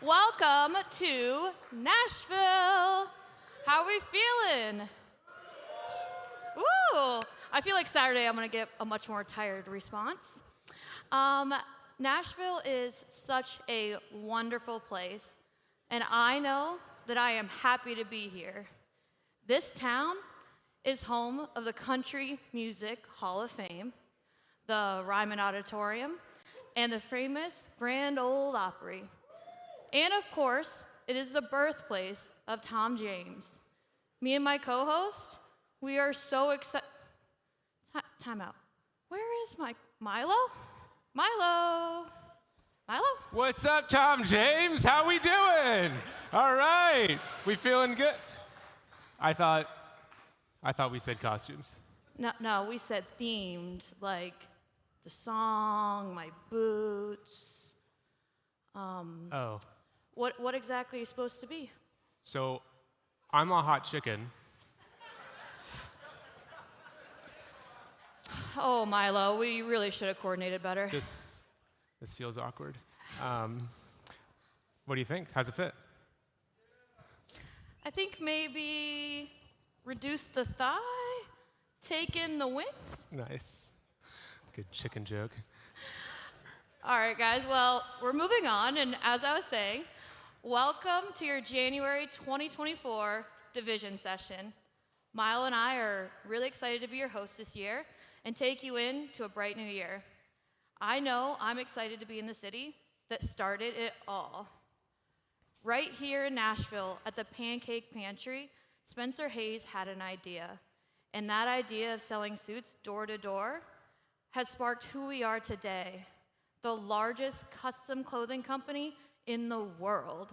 Welcome to Nashville. How are we feeling? Woo! I feel like Saturday I'm going to get a much more tired response. Nashville is such a wonderful place, and I know that I am happy to be here. This town is home of the Country Music Hall of Fame, the Ryman Auditorium, and the famous Grand Ole Opry. And of course, it is the birthplace of Tom James. Me and my co-host, we are so excited. Time out. Where is Milo? Milo? What's up, Tom James? How we doing? All right. We feeling good? I thought we said costumes. No, we said themed, like the song, my boots. Oh. What exactly are you supposed to be? So, I'm a hot chicken. Oh, Milo, we really should have coordinated better. This feels awkward. What do you think? How's it fit? I think maybe reduce the thigh, take in the wind. Nice. Good chicken joke. All right, guys, well, we're moving on, and as I was saying, welcome to your January 2024 Division session. Milo and I are really excited to be your host this year and take you into a bright new year. I know I'm excited to be in the city that started it all. Right here in Nashville at the Pancake Pantry, Spencer Hayes had an idea, and that idea of selling suits door to door has sparked who we are today, the largest custom clothing company in the world.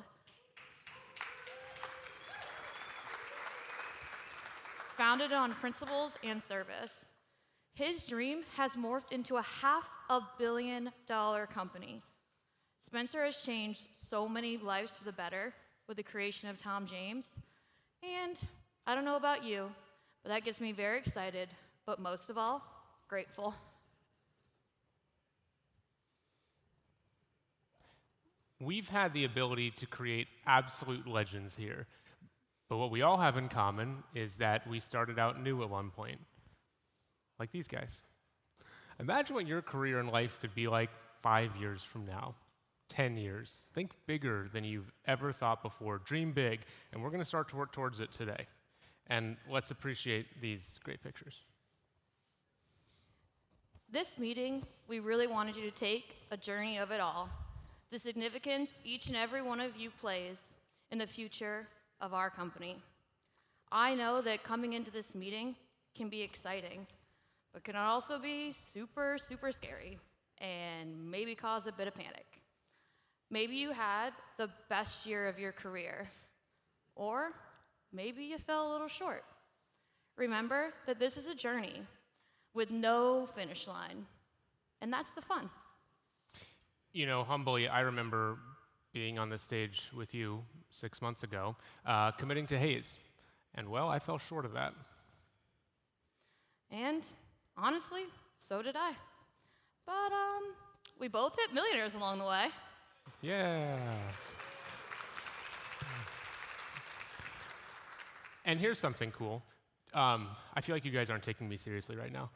Founded on principles and service, his dream has morphed into a $500 million company. Spencer has changed so many lives for the better with the creation of Tom James. And I don't know about you, but that gets me very excited, but most of all, grateful. We've had the ability to create absolute legends here. But what we all have in common is that we started out new at one point. Like these guys. Imagine what your career in life could be like 5 years from now, 10 years. Think bigger than you've ever thought before. Dream big, and we're going to start to work towards it today. And let's appreciate these great pictures. This meeting, we really wanted you to take a journey of it all. The significance each and every one of you plays in the future of our company. I know that coming into this meeting can be exciting, but can also be super, super scary and maybe cause a bit of panic. Maybe you had the best year of your career, or maybe you fell a little short. Remember that this is a journey with no finish line, and that's the fun. You know, humbly, I remember being on this stage with you 6 months ago, committing to Hayes. And well, I fell short of that. And honestly, so did I. But we both hit millionaires along the way. Yeah. And here's something cool. I feel like you guys aren't taking me seriously right now.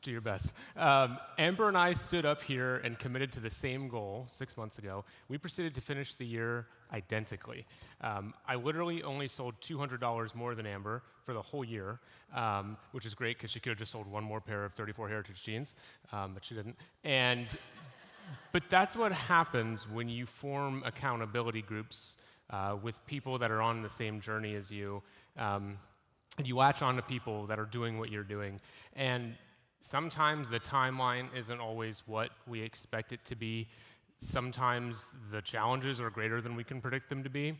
Do your best. Amber and I stood up here and committed to the same goal 6 months ago. We proceeded to finish the year identically. I literally only sold $200 more than Amber for the whole year, which is great because she could have just sold one more pair of 34 Heritage jeans, but she didn't. But that's what happens when you form accountability groups with people that are on the same journey as you. And you latch on to people that are doing what you're doing. And sometimes the timeline isn't always what we expect it to be. Sometimes the challenges are greater than we can predict them to be.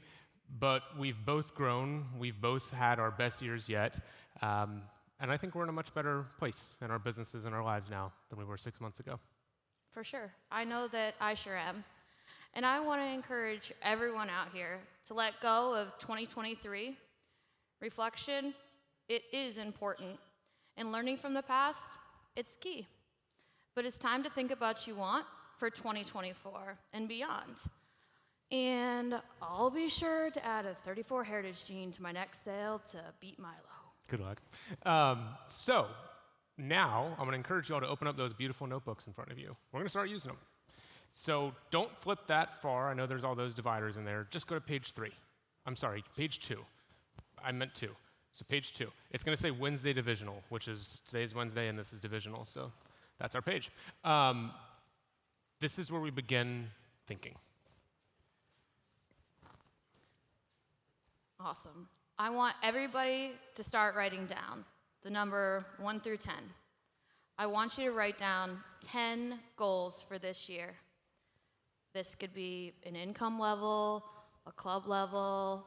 But we've both grown. We've both had our best years yet. And I think we're in a much better place in our businesses and our lives now than we were 6 months ago. For sure. I know that I sure am. And I want to encourage everyone out here to let go of 2023. Reflection, it is important. And learning from the past, it's key. But it's time to think about what you want for 2024 and beyond. And I'll be sure to add a 34 heritage gene to my next sale to beat Milo. Good luck. So now I'm going to encourage you all to open up those beautiful notebooks in front of you. We're going to start using them. So don't flip that far. I know there's all those dividers in there. Just go to page 3. I'm sorry, page 2. I meant 2. So page 2. It's going to say Wednesday Divisional, which is today's Wednesday, and this is Divisional. So that's our page. This is where we begin thinking. Awesome. I want everybody to start writing down the number 1 through 10. I want you to write down 10 goals for this year. This could be an income level, a club level,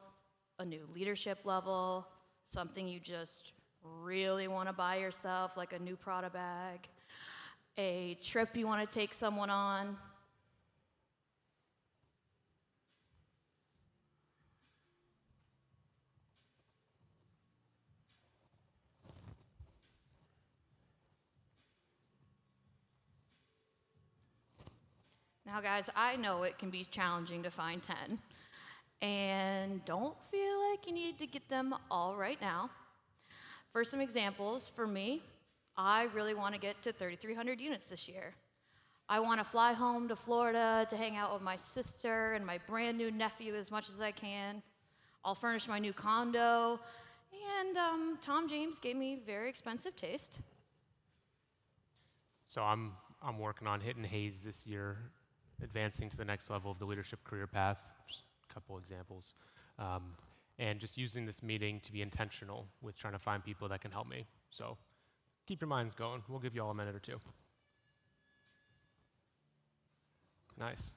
a new leadership level, something you just really want to buy yourself, like a new Prada bag, a trip you want to take someone on. Now, guys, I know it can be challenging to find 10, and don't feel like you need to get them all right now. For some examples, for me, I really want to get to 3,300 units this year. I want to fly home to Florida to hang out with my sister and my brand new nephew as much as I can. I'll furnish my new condo, and Tom James gave me very expensive taste. So I'm working on hitting Hayes this year, advancing to the next level of the leadership career path. Just a couple examples. And just using this meeting to be intentional with trying to find people that can help me. So keep your minds going. We'll give you all a minute or two. Nice.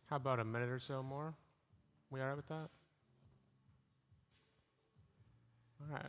How about a minute or so more? We all right with that? All right.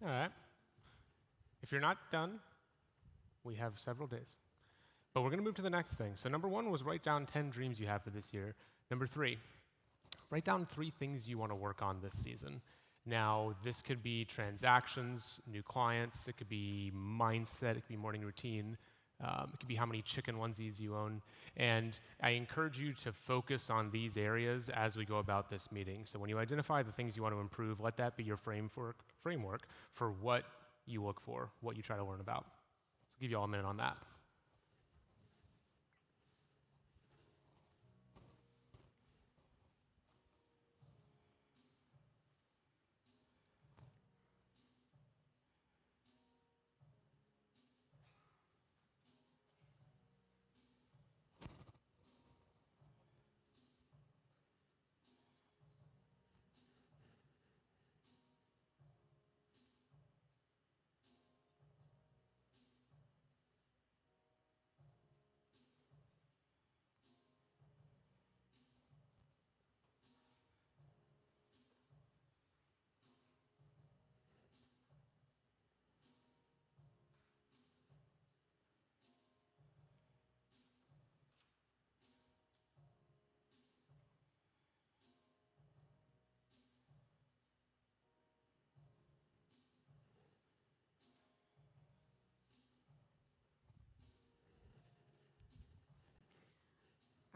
All right. If you're not done, we have several days. But we're going to move to the next thing. So number 1 was write down 10 dreams you have for this year. Number 3, write down 3 things you want to work on this season. Now, this could be transactions, new clients, it could be mindset, it could be morning routine, it could be how many chicken onesies you own. And I encourage you to focus on these areas as we go about this meeting. So when you identify the things you want to improve, let that be your framework for what you look for, what you try to learn about. So I'll give you all a minute on that.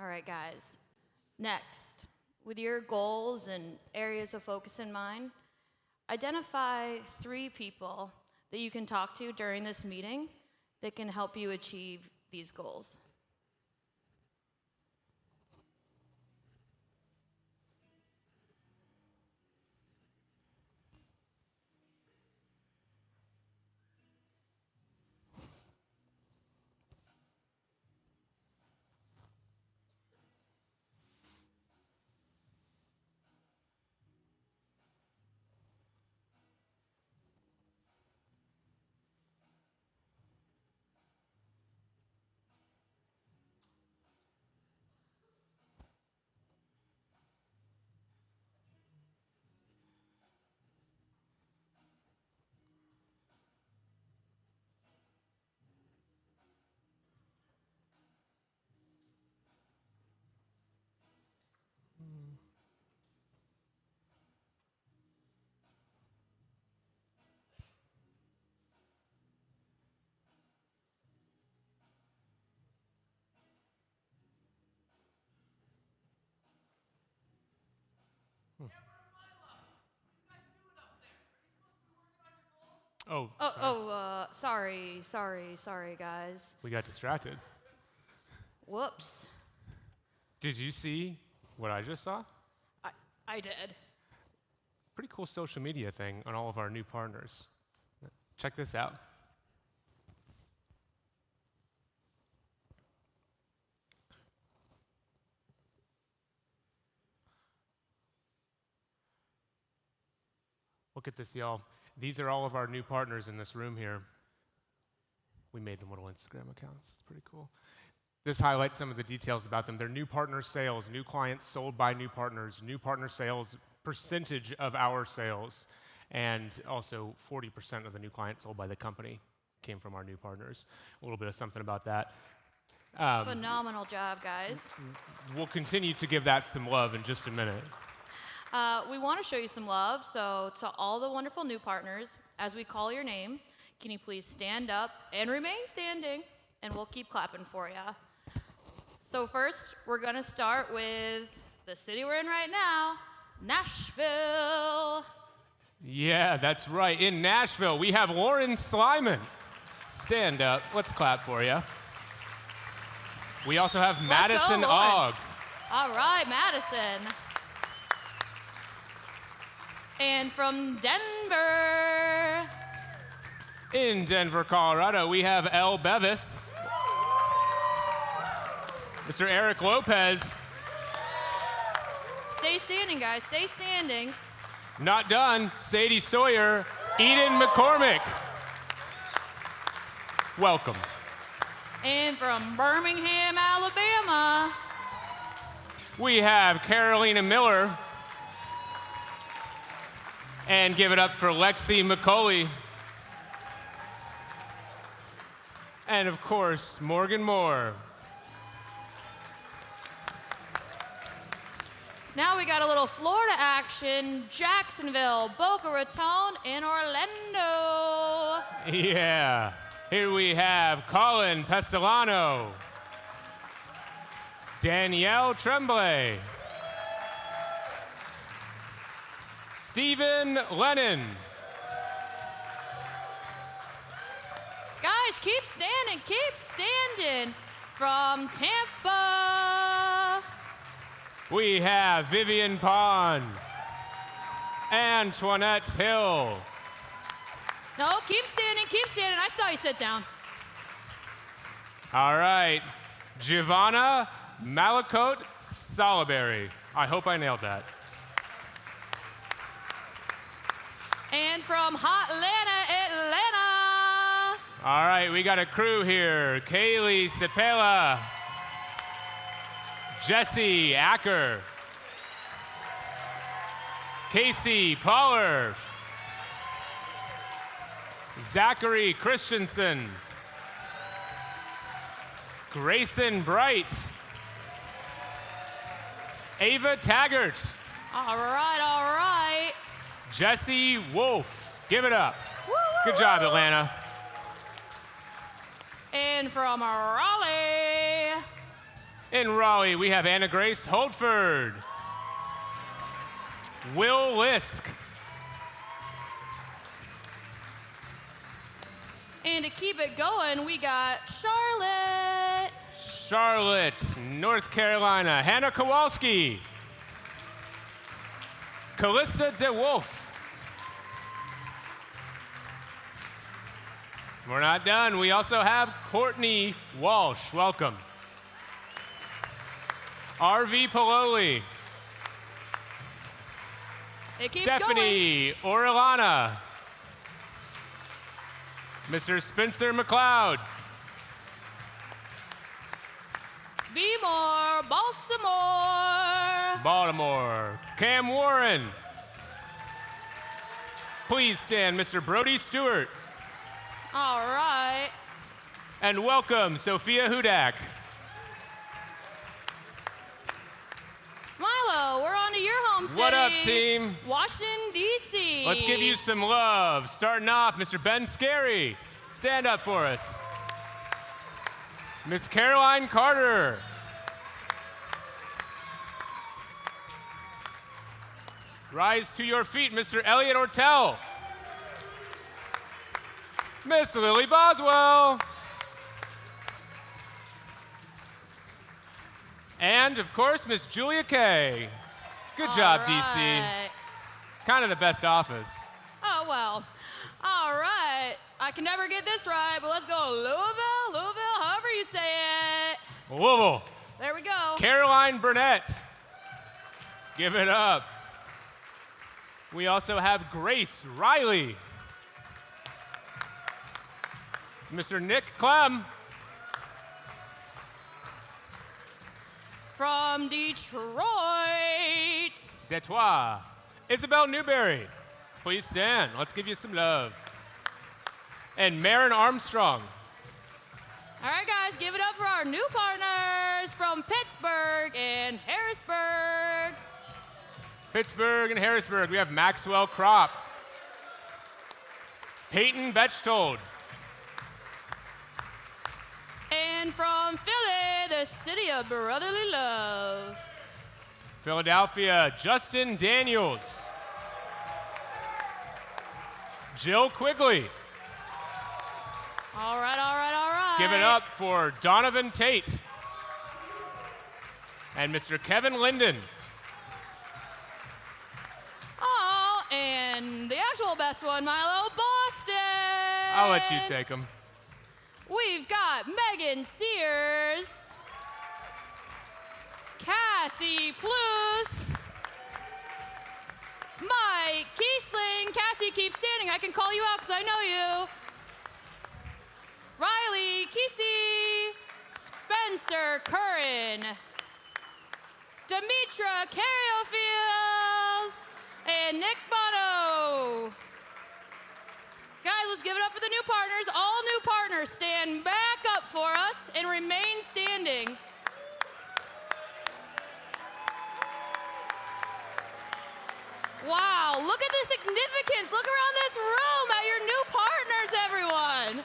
All right, guys. Next, with your goals and areas of focus in mind, identify 3 people that you can talk to during this meeting that can help you achieve these goals. Oh, Sorry, guys. we got distracted. Whoops. Did you see what I just saw? I did. Pretty cool social media thing on all of our new partners. Check this out. Look at this, y'all. These are all of our new partners in this room here. We made them little Instagram accounts. It's pretty cool. This highlights some of the details about them. They're new partner sales, new clients sold by new partners, new partner sales, percentage of our sales, and also 40% of the new clients sold by the company came from our new partners. A little bit of something about that. Phenomenal job, guys. We'll continue to give that some love in just a minute. We want to show you some love, so to all the wonderful new partners, as we call your name, can you please stand up and remain standing, and we'll keep clapping for you. So first, we're going to start with the city we're in right now, Nashville. Yeah, that's right. In Nashville, we have Lauren Slyman. Stand up. Let's clap for you. We also have Madison Ogg. All right, Madison. And from Denver. In Denver, Colorado, we have Elle Bevis. Mr. Eric Lopez. Stay standing, guys. Stay standing. Not done. Sadie Sawyer. Eden McCormick. Welcome. And from Birmingham, Alabama. We have Carolina Miller. And give it up for Lexi McCauley. And of course, Morgan Moore. Now we got a little Florida action, Jacksonville, Boca Raton, and Orlando. Yeah. Here we have Colin Pestilano, Danielle Tremblay, Stephen Lennon. Guys, keep standing. From Tampa. We have Vivian Pond, Antoinette Hill. No, keep standing. I saw you sit down. All right, Giovanna Malakote Soliberry. I hope I nailed that. And from hot Atlanta. All right, we got a crew here. Kaylee Cepela, Jesse Acker, Casey Poller, Zachary Christensen, Grayson Bright, Ava Taggart. All right. Jesse Wolf. Give it up. Woo, Good job, Atlanta. And from Raleigh. In Raleigh, we have Anna Grace Holdford. Will Lisk. And to keep it going, we got Charlotte. Charlotte, North Carolina, Hannah Kowalski. Callista DeWolf. We're not done. We also have Courtney Walsh. Welcome. RV Pololi. It keeps Stephanie Orellana. Mr. Spencer McLeod. Be more, Baltimore. Baltimore. Cam Warren. Please stand, Mr. Brody Stewart. All right. And welcome, Sophia Hudak. Milo, we're on to your home city. What up, team? Washington, D.C. Let's give you some love. Starting off, Mr. Ben Scary. Stand up for us. Miss Caroline Carter. Rise to your feet, Mr. Elliot Ortel. Miss Lily Boswell. And, of course, Miss Julia Kay. Good job, DC. Kind of the best office. Oh, well. All right. I can never get this right, but let's go Louisville, however you say it. Louisville. There we go. Caroline Burnett. Give it up. We also have Grace Riley. Mr. Nick Clem. From Detroit. Detroit. Isabel Newberry. Please stand. Let's give you some love. And Marin Armstrong. All right, guys, give it up for our new partners from Pittsburgh and Harrisburg. Pittsburgh and Harrisburg. We have Maxwell Kropp. Peyton Bechtold. And from Philly, the city of brotherly love. Philadelphia, Justin Daniels. Jill Quigley. All right, all right, all right. Give it up for Donovan Tate. And Mr. Kevin Linden. Oh, and the actual best one, Milo, Boston. I'll let you take them. We've got Megan Sears, Cassie Plus, Mike Kiesling. Cassie, keep standing. I can call you out because I know you. Riley Kesey, Spencer Curran, Demetra Carriofields, and Nick Bono. Guys, let's give it up for the new partners. All new partners, stand back up for us and remain standing. Wow, look at the significance. Look around this room at your new partners, everyone.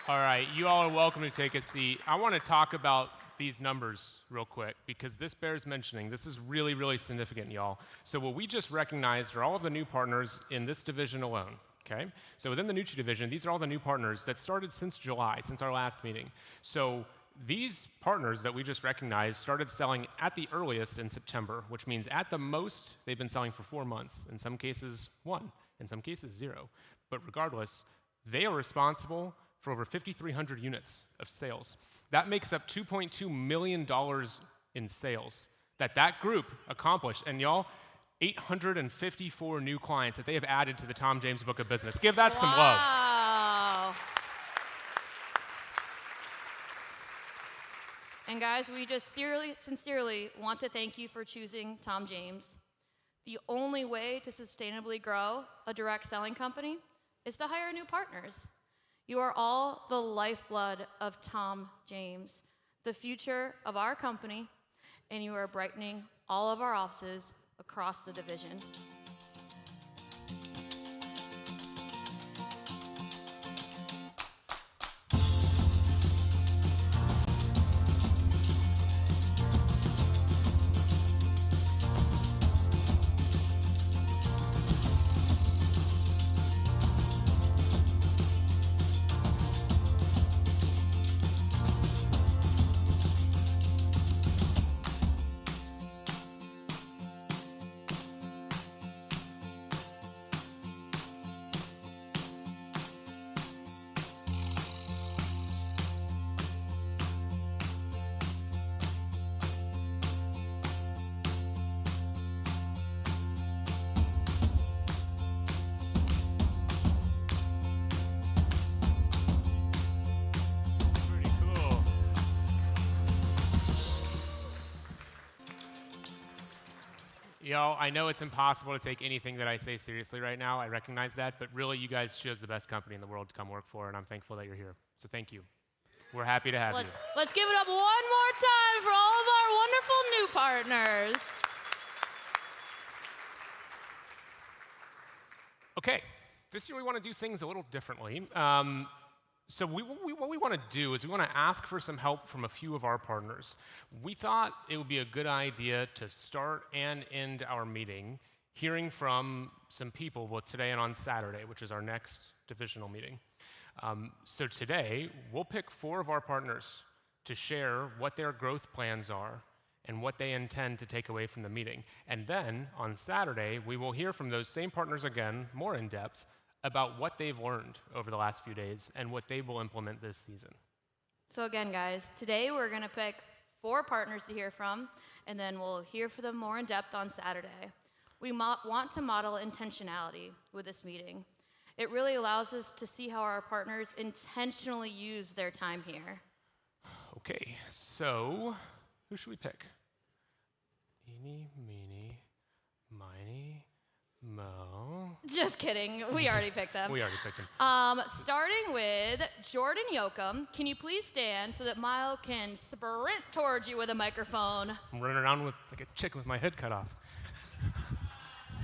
All right, you all are welcome to take a seat. I want to talk about these numbers real quick because this bears mentioning. This is really, really significant, y'all. So what we just recognized are all of the new partners in this division alone, okay? So within the Nucci division, these are all the new partners that started since July, since our last meeting. So these partners that we just recognized started selling at the earliest in September, which means at the most, they've been selling for 4 months. In some cases, 1. In some cases, 0. But regardless, they are responsible for over 5,300 units of sales. That makes up $2.2 million in sales that group accomplished. And y'all, 854 new clients that they have added to the Tom James Book of Business. Give that some love. Wow. And guys, we just sincerely want to thank you for choosing Tom James. The only way to sustainably grow a direct selling company is to hire new partners. You are all the lifeblood of Tom James, the future of our company, and you are brightening all of our offices across the division. Y'all, I know it's impossible to take anything that I say seriously right now. I recognize that, but really, you guys chose the best company in the world to come work for, and I'm thankful that you're here. So thank you. We're happy to have you. Let's give it up one more time for all of our wonderful new partners. Okay, this year we want to do things a little differently. So what we want to do is we want to ask for some help from a few of our partners. We thought it would be a good idea to start and end our meeting hearing from some people both today and on Saturday, which is our next divisional meeting. So today, we'll pick 4 of our partners to share what their growth plans are and what they intend to take away from the meeting. And then, on Saturday, we will hear from those same partners again, more in depth, about what they've learned over the last few days and what they will implement this season. So again, guys, today we're going to pick 4 partners to hear from, and then we'll hear from them more in depth on Saturday. We want to model intentionality with this meeting. It really allows us to see how our partners intentionally use their time here. Okay, so who should we pick? Eeny, meeny, miny, mo. Just kidding. We already picked them. We already picked him. Starting with Jordan Yoakum. Can you please stand so that Mile can sprint towards you with a microphone? I'm running around with like a chicken with my head cut off.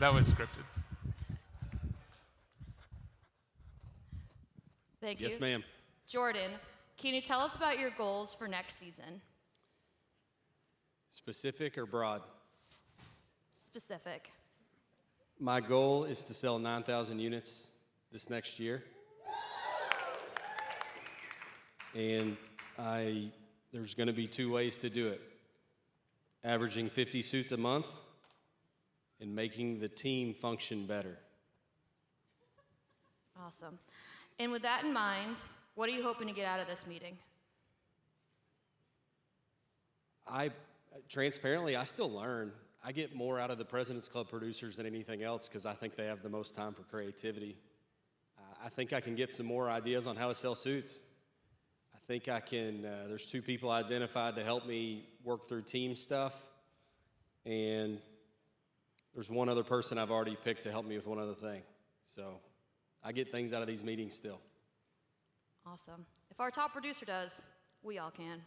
That was scripted. Thank you. Yes, ma'am. Jordan, can you tell us about your goals for next season? Specific or broad? Specific. My goal is to sell 9,000 units this next year. And there's going to be 2 ways to do it. Averaging 50 suits a month and making the team function better. Awesome. And with that in mind, what are you hoping to get out of this meeting? Transparently, I still learn. I get more out of the President's Club producers than anything else because I think they have the most time for creativity. I think I can get some more ideas on how to sell suits. I think I can, there's 2 people identified to help me work through team stuff. And there's 1 other person I've already picked to help me with 1 other thing. So I get things out of these meetings still. Awesome. If our top producer does, we all can.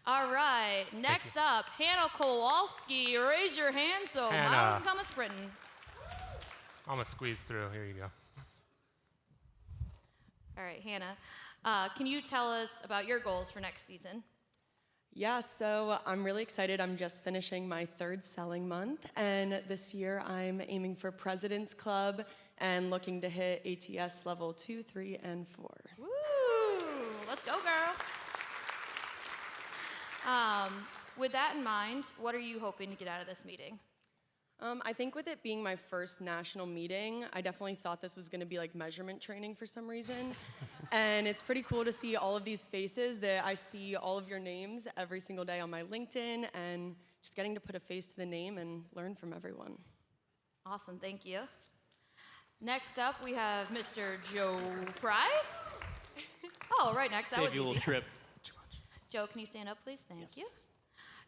All right, next up, Hannah Kowalski. Raise your hand so Mile can come a sprinting. I'm gonna squeeze through. Here you go. All right, Hannah, can you tell us about your goals for next season? Yeah, so I'm really excited. I'm just finishing my 3rd selling month, and this year I'm aiming for President's Club and looking to hit ATS level 2, 3, and 4. Woo! Let's go, girl. With that in mind, what are you hoping to get out of this meeting? I think with it being my first national meeting, I definitely thought this was going to be like measurement training for some reason. And it's pretty cool to see all of these faces that I see all of your names every single day on my LinkedIn, and just getting to put a face to the name and learn from everyone. Awesome, thank you. Next up, we have Mr. Joe Price. Oh, right next. That was Save you a easy. little trip. Joe, can you stand up, please? Thank Yes. you.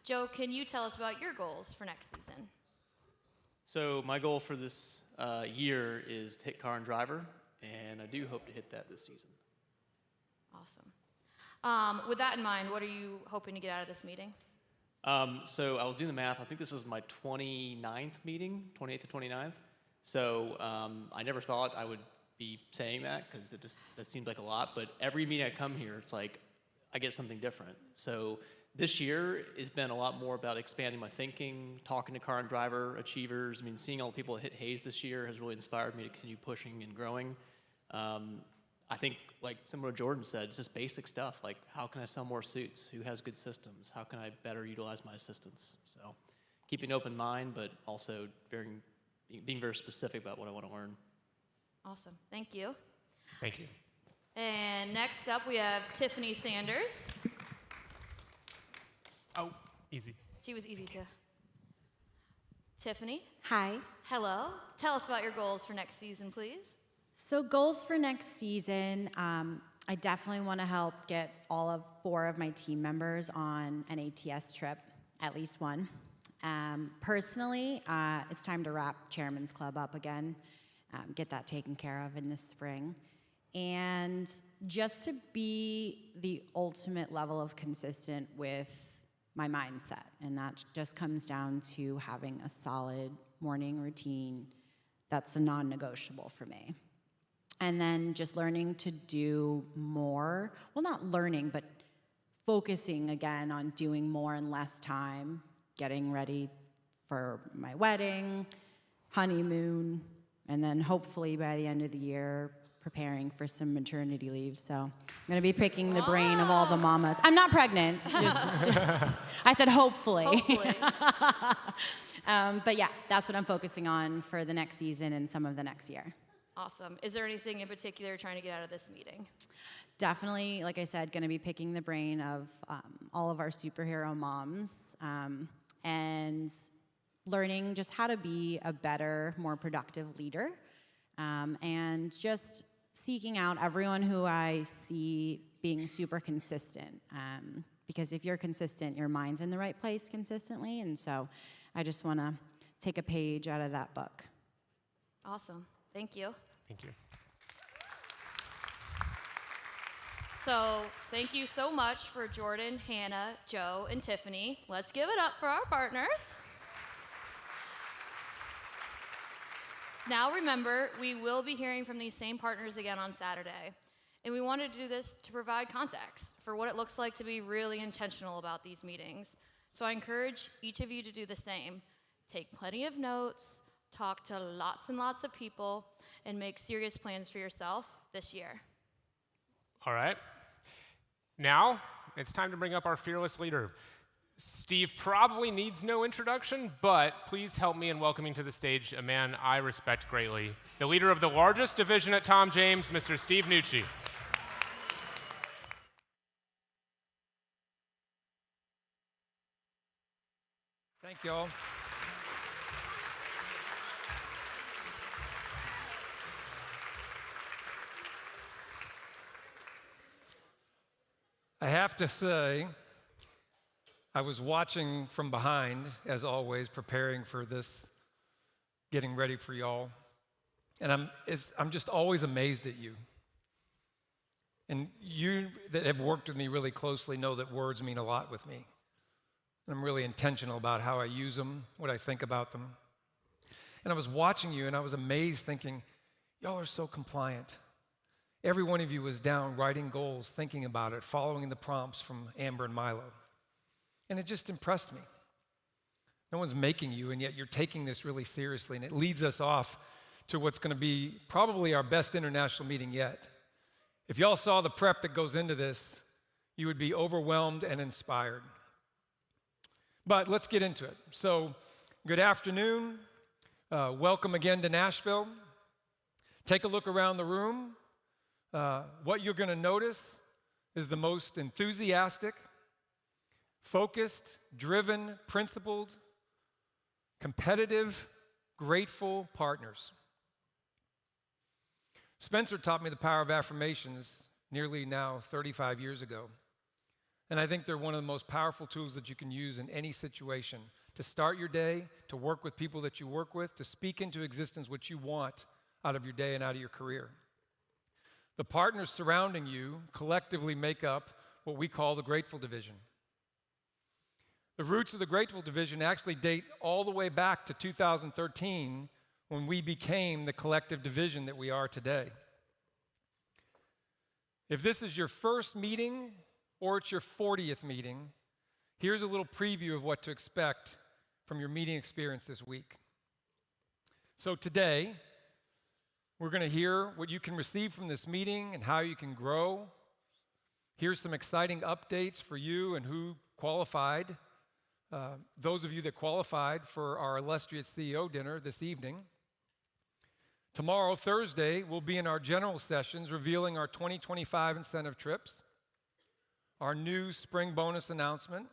Joe, can you tell us about your goals for next season? So my goal for this year is to hit car and driver, and I do hope to hit that this season. Awesome. With that in mind, what are you hoping to get out of this meeting? So I was doing the math. I think this is my 29th meeting, 28th to 29th. So I never thought I would be saying that because that seems like a lot. But every meeting I come here, it's like I get something different. So this year has been a lot more about expanding my thinking, talking to car and driver achievers. I mean, seeing all the people that hit Hayes this year has really inspired me to continue pushing and growing. I think, like similar to Jordan said, it's just basic stuff. Like, how can I sell more suits? Who has good systems? How can I better utilize my assistants? So keeping an open mind, but also being very specific about what I want to learn. Awesome. Thank you. Thank you. And next up, we have Tiffany Sanders. Oh, easy. She was easy to. Tiffany, Hi. hello. Tell us about your goals for next season, please. So goals for next season, I definitely want to help get all 4 of my team members on an ATS trip, at least one. Personally, it's time to wrap Chairman's Club up again, get that taken care of in the spring. And just to be the ultimate level of consistent with my mindset. And that just comes down to having a solid morning routine that's a non-negotiable for me. And then just learning to do more, well, not learning, but focusing again on doing more in less time, getting ready for my wedding, honeymoon, and then hopefully by the end of the year, preparing for some maternity leave. So I'm gonna be picking the brain of all the mamas. I'm not pregnant, just I said hopefully. Hopefully. But yeah, that's what I'm focusing on for the next season and some of the next year. Awesome. Is there anything in particular you're trying to get out of this meeting? Definitely, like I said, going to be picking the brain of all of our superhero moms and learning just how to be a better, more productive leader, and just seeking out everyone who I see being super consistent. Because if you're consistent, your mind's in the right place consistently, and so I just want to take a page out of that book. Awesome. Thank you. Thank you. So thank you so much for Jordan, Hannah, Joe, and Tiffany. Let's give it up for our partners. Now remember, we will be hearing from these same partners again on Saturday. And we wanted to do this to provide context for what it looks like to be really intentional about these meetings. So I encourage each of you to do the same. Take plenty of notes, talk to lots and lots of people, and make serious plans for yourself this year. All right. Now, it's time to bring up our fearless leader. Steve probably needs no introduction, but please help me in welcoming to the stage a man I respect greatly, the leader of the largest division at Tom James, Mr. Steve Nucci. Thank you all. I have to say, I was watching from behind, as always, preparing for this, getting ready for y'all. And I'm just always amazed at you. And you that have worked with me really closely know that words mean a lot with me. I'm really intentional about how I use them, what I think about them. And I was watching you, and I was amazed thinking, y'all are so compliant. Every one of you was down writing goals, thinking about it, following the prompts from Amber and Milo. And it just impressed me. No one's making you, and yet you're taking this really seriously. And it leads us off to what's going to be probably our best international meeting yet. If y'all saw the prep that goes into this, you would be overwhelmed and inspired. But let's get into it. So, good afternoon. Welcome again to Nashville. Take a look around the room. What you're going to notice is the most enthusiastic, focused, driven, principled, competitive, grateful partners. Spencer taught me the power of affirmations nearly now 35 years ago. And I think they're one of the most powerful tools that you can use in any situation to start your day, to work with people that you work with, to speak into existence what you want out of your day and out of your career. The partners surrounding you collectively make up what we call the Grateful Division. The roots of the Grateful Division actually date all the way back to 2013 when we became the collective division that we are today. If this is your first meeting or it's your 40th meeting, here's a little preview of what to expect from your meeting experience this week. So today, we're going to hear what you can receive from this meeting and how you can grow. Here's some exciting updates for you and who qualified. Those of you that qualified for our illustrious CEO dinner this evening. Tomorrow, Thursday, we'll be in our general sessions revealing our 2025 incentive trips, our new spring bonus announcement.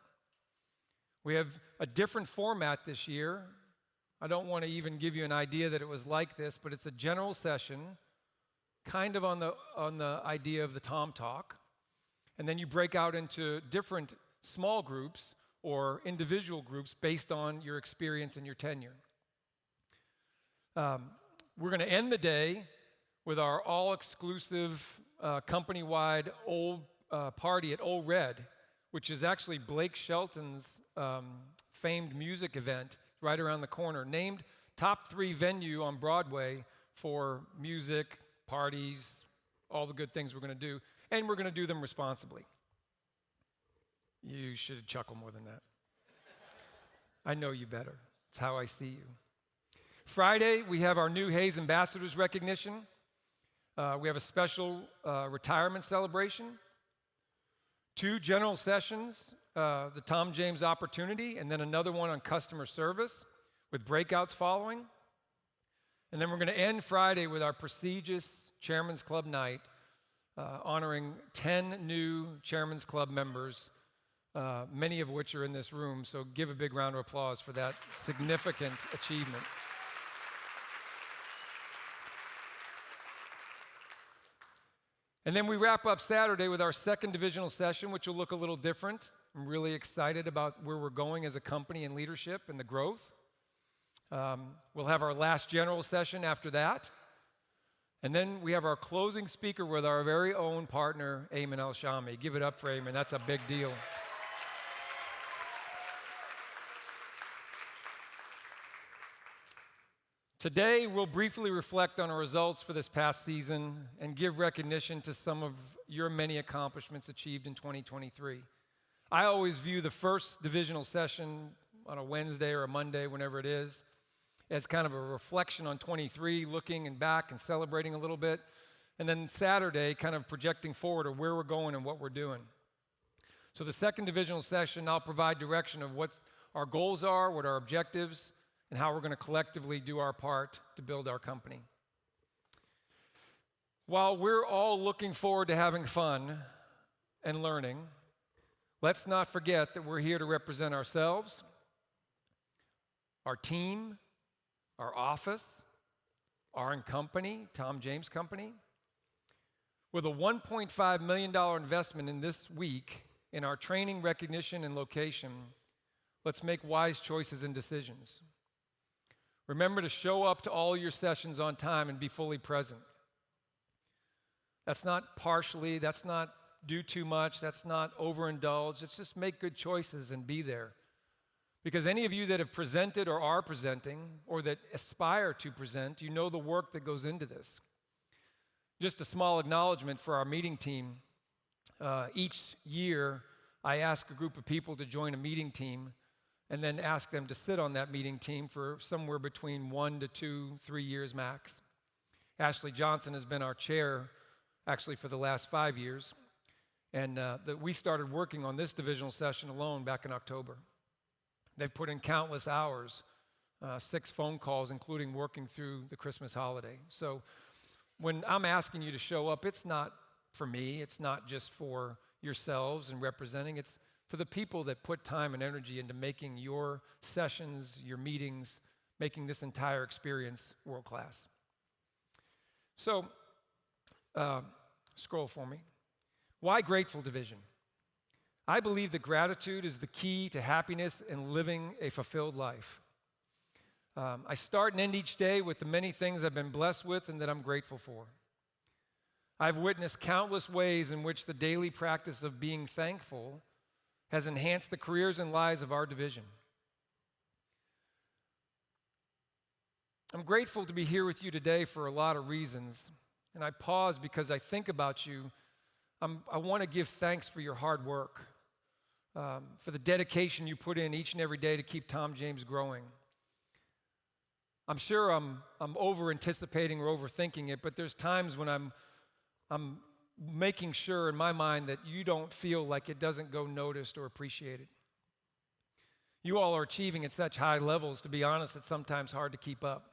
We have a different format this year. I don't want to even give you an idea that it was like this, but it's a general session, kind of on the idea of the Tom Talk. And then you break out into different small groups or individual groups based on your experience and your tenure. We're going to end the day with our all-exclusive company-wide old party at Old Red, which is actually Blake Shelton's famed music event right around the corner, named top 3 venue on Broadway for music, parties, all the good things we're going to do, and we're going to do them responsibly. You should chuckle more than that. I know you better. It's how I see you. Friday, we have our new Hayes Ambassadors recognition. We have a special retirement celebration, 2 general sessions, the Tom James Opportunity, and then another one on customer service with breakouts following. And then we're going to end Friday with our prestigious Chairman's Club night, honoring 10 new Chairman's Club members, many of which are in this room. So give a big round of applause for that significant achievement. And then we wrap up Saturday with our second divisional session, which will look a little different. I'm really excited about where we're going as a company and leadership and the growth. We'll have our last general session after that. And then we have our closing speaker with our very own partner, Ayman El-Shami. Give it up for Ayman. That's a big deal. Today, we'll briefly reflect on our results for this past season and give recognition to some of your many accomplishments achieved in 2023. I always view the first divisional session on a Wednesday or a Monday, whenever it is, as kind of a reflection on 23, looking and back and celebrating a little bit. And then Saturday, kind of projecting forward of where we're going and what we're doing. So the second divisional session, I'll provide direction of what our goals are, what our objectives, and how we're going to collectively do our part to build our company. While we're all looking forward to having fun and learning, let's not forget that we're here to represent ourselves, our team, our office, our company, Tom James Company. With a $1.5 million investment in this week in our training, recognition, and location, let's make wise choices and decisions. Remember to show up to all your sessions on time and be fully present. That's not partially, that's not do too much, that's not overindulge. It's just make good choices and be there. Because any of you that have presented or are presenting or that aspire to present, you know the work that goes into this. Just a small acknowledgement for our meeting team. Each year, I ask a group of people to join a meeting team and then ask them to sit on that meeting team for somewhere between 1 to 2, 3 years max. Ashley Johnson has been our chair actually for the last 5 years. And we started working on this divisional session alone back in October. They've put in countless hours, 6 phone calls, including working through the Christmas holiday. So when I'm asking you to show up, it's not for me, it's not just for yourselves and representing, it's for the people that put time and energy into making your sessions, your meetings, making this entire experience world-class. So, scroll for me. Why Grateful Division? I believe that gratitude is the key to happiness and living a fulfilled life. I start and end each day with the many things I've been blessed with and that I'm grateful for. I've witnessed countless ways in which the daily practice of being thankful has enhanced the careers and lives of our division. I'm grateful to be here with you today for a lot of reasons, and I pause because I think about you. I want to give thanks for your hard work, for the dedication you put in each and every day to keep Tom James growing. I'm sure I'm over-anticipating or overthinking it, but there's times when I'm making sure in my mind that you don't feel like it doesn't go noticed or appreciated. You all are achieving at such high levels, to be honest, it's sometimes hard to keep up.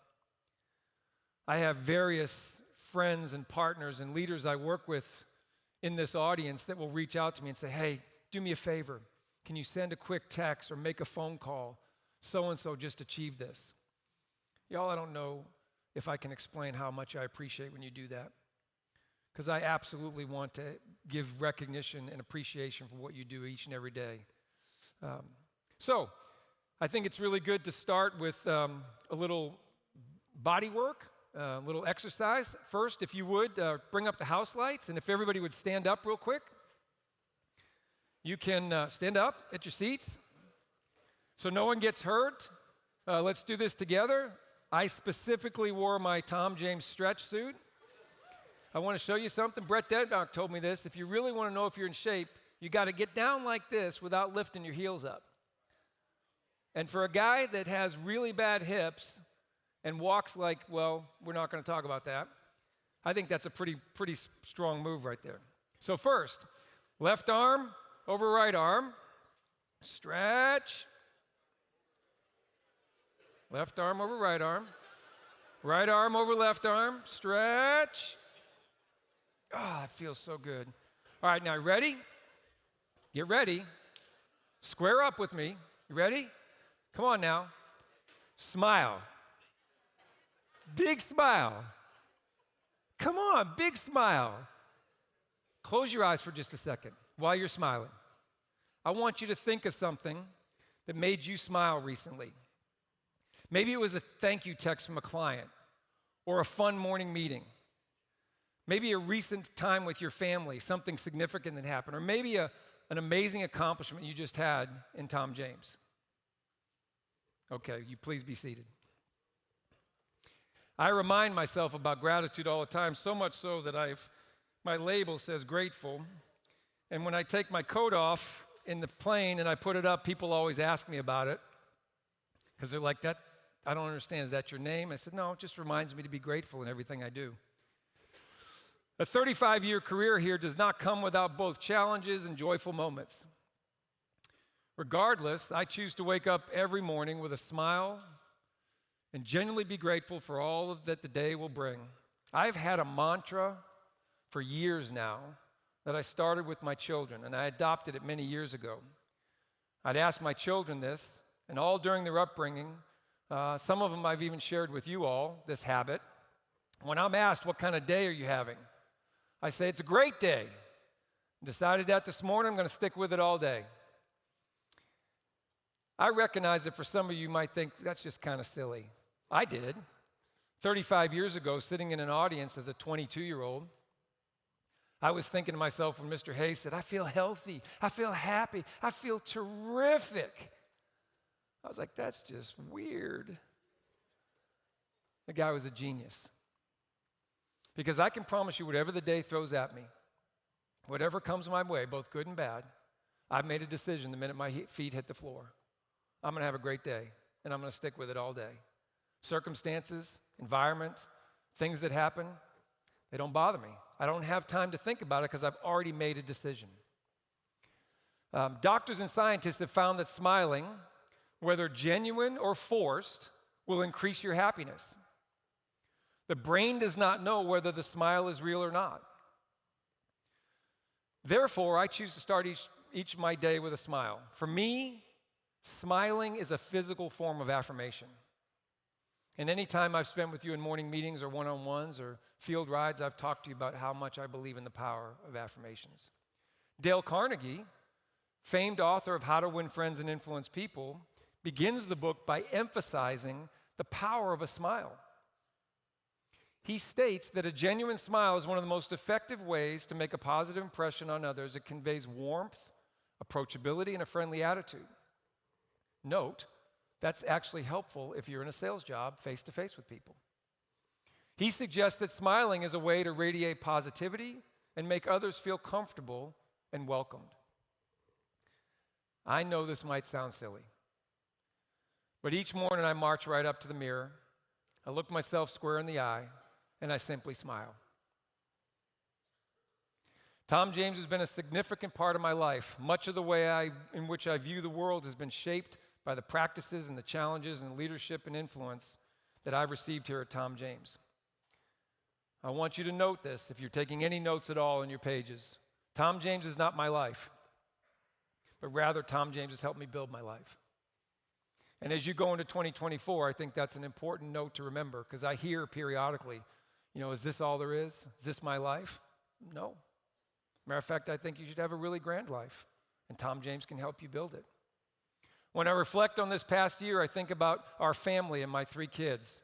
I have various friends and partners and leaders I work with in this audience that will reach out to me and say, hey, do me a favor. Can you send a quick text or make a phone call? So-and-so just achieved this. Y'all, I don't know if I can explain how much I appreciate when you do that, because I absolutely want to give recognition and appreciation for what you do each and every day. So, I think it's really good to start with a little body work, a little exercise. First, if you would, bring up the house lights, and if everybody would stand up real quick. You can stand up at your seats so no one gets hurt. Let's do this together. I specifically wore my Tom James stretch suit. I want to show you something. Brett Dednock told me this. If you really want to know if you're in shape, you got to get down like this without lifting your heels up. And for a guy that has really bad hips and walks like, well, we're not going to talk about that, I think that's a pretty strong move right there. So first, left arm over right arm, stretch. Left arm over right arm over left arm, stretch. Ah, that feels so good. All right, now ready? Get ready. Square up with me. You ready? Come on now. Smile. Big smile. Come on, big smile. Close your eyes for just a second while you're smiling. I want you to think of something that made you smile recently. Maybe it was a thank you text from a client or a fun morning meeting. Maybe a recent time with your family, something significant that happened, or maybe an amazing accomplishment you just had in Tom James. Okay, you please be seated. I remind myself about gratitude all the time, so much so that my label says grateful. And when I take my coat off in the plane and I put it up, people always ask me about it because they're like, "That I don't understand. Is that your name?" I said, "No, it just reminds me to be grateful in everything I do." A 35-year career here does not come without both challenges and joyful moments. Regardless, I choose to wake up every morning with a smile and genuinely be grateful for all that the day will bring. I've had a mantra for years now that I started with my children, and I adopted it many years ago. I'd ask my children this, and all during their upbringing, some of them I've even shared with you all, this habit. When I'm asked, "What kind of day are you having?" I say, "It's a great day." Decided that this morning, I'm going to stick with it all day. I recognize that for some of you might think that's just kind of silly. I did. 35 years ago, sitting in an audience as a 22-year-old, I was thinking to myself when Mr. Hayes said, "I feel healthy, I feel happy, I feel terrific." I was like, that's just weird. The guy was a genius. Because I can promise you, whatever the day throws at me, whatever comes my way, both good and bad, I've made a decision the minute my feet hit the floor. I'm going to have a great day, and I'm going to stick with it all day. Circumstances, environment, things that happen, they don't bother me. I don't have time to think about it because I've already made a decision. Doctors and scientists have found that smiling, whether genuine or forced, will increase your happiness. The brain does not know whether the smile is real or not. Therefore, I choose to start each of my day with a smile. For me, smiling is a physical form of affirmation. And any time I've spent with you in morning meetings or one-on-ones or field rides, I've talked to you about how much I believe in the power of affirmations. Dale Carnegie, famed author of How to Win Friends and Influence People, begins the book by emphasizing the power of a smile. He states that a genuine smile is one of the most effective ways to make a positive impression on others. It conveys warmth, approachability, and a friendly attitude. Note, that's actually helpful if you're in a sales job face-to-face with people. He suggests that smiling is a way to radiate positivity and make others feel comfortable and welcomed. I know this might sound silly, but each morning I march right up to the mirror, I look myself square in the eye, and I simply smile. Tom James has been a significant part of my life. Much of the way in which I view the world has been shaped by the practices and the challenges and the leadership and influence that I've received here at Tom James. I want you to note this if you're taking any notes at all in your pages. Tom James is not my life, but rather Tom James has helped me build my life. And as you go into 2024, I think that's an important note to remember because I hear periodically, is this all there is? Is this my life? No. Matter of fact, I think you should have a really grand life, and Tom James can help you build it. When I reflect on this past year, I think about our family and my 3 kids,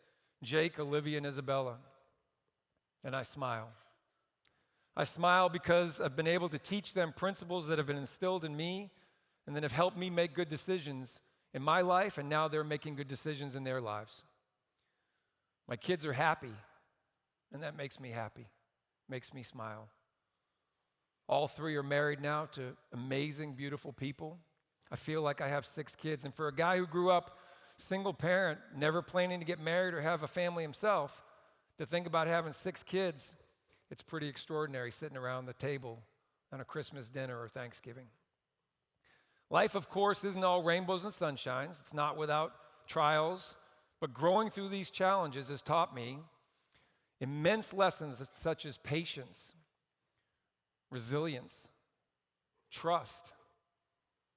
Jake, Olivia, and Isabella, and I smile. I smile because I've been able to teach them principles that have been instilled in me and that have helped me make good decisions in my life, and now they're making good decisions in their lives. My kids are happy, and that makes me happy, makes me smile. All 3 are married now to amazing, beautiful people. I feel like I have 6 kids, and for a guy who grew up single parent, never planning to get married or have a family himself, to think about having 6 kids, it's pretty extraordinary sitting around the table on a Christmas dinner or Thanksgiving. Life, of course, isn't all rainbows and sunshines. It's not without trials, but growing through these challenges has taught me immense lessons such as patience, resilience, trust,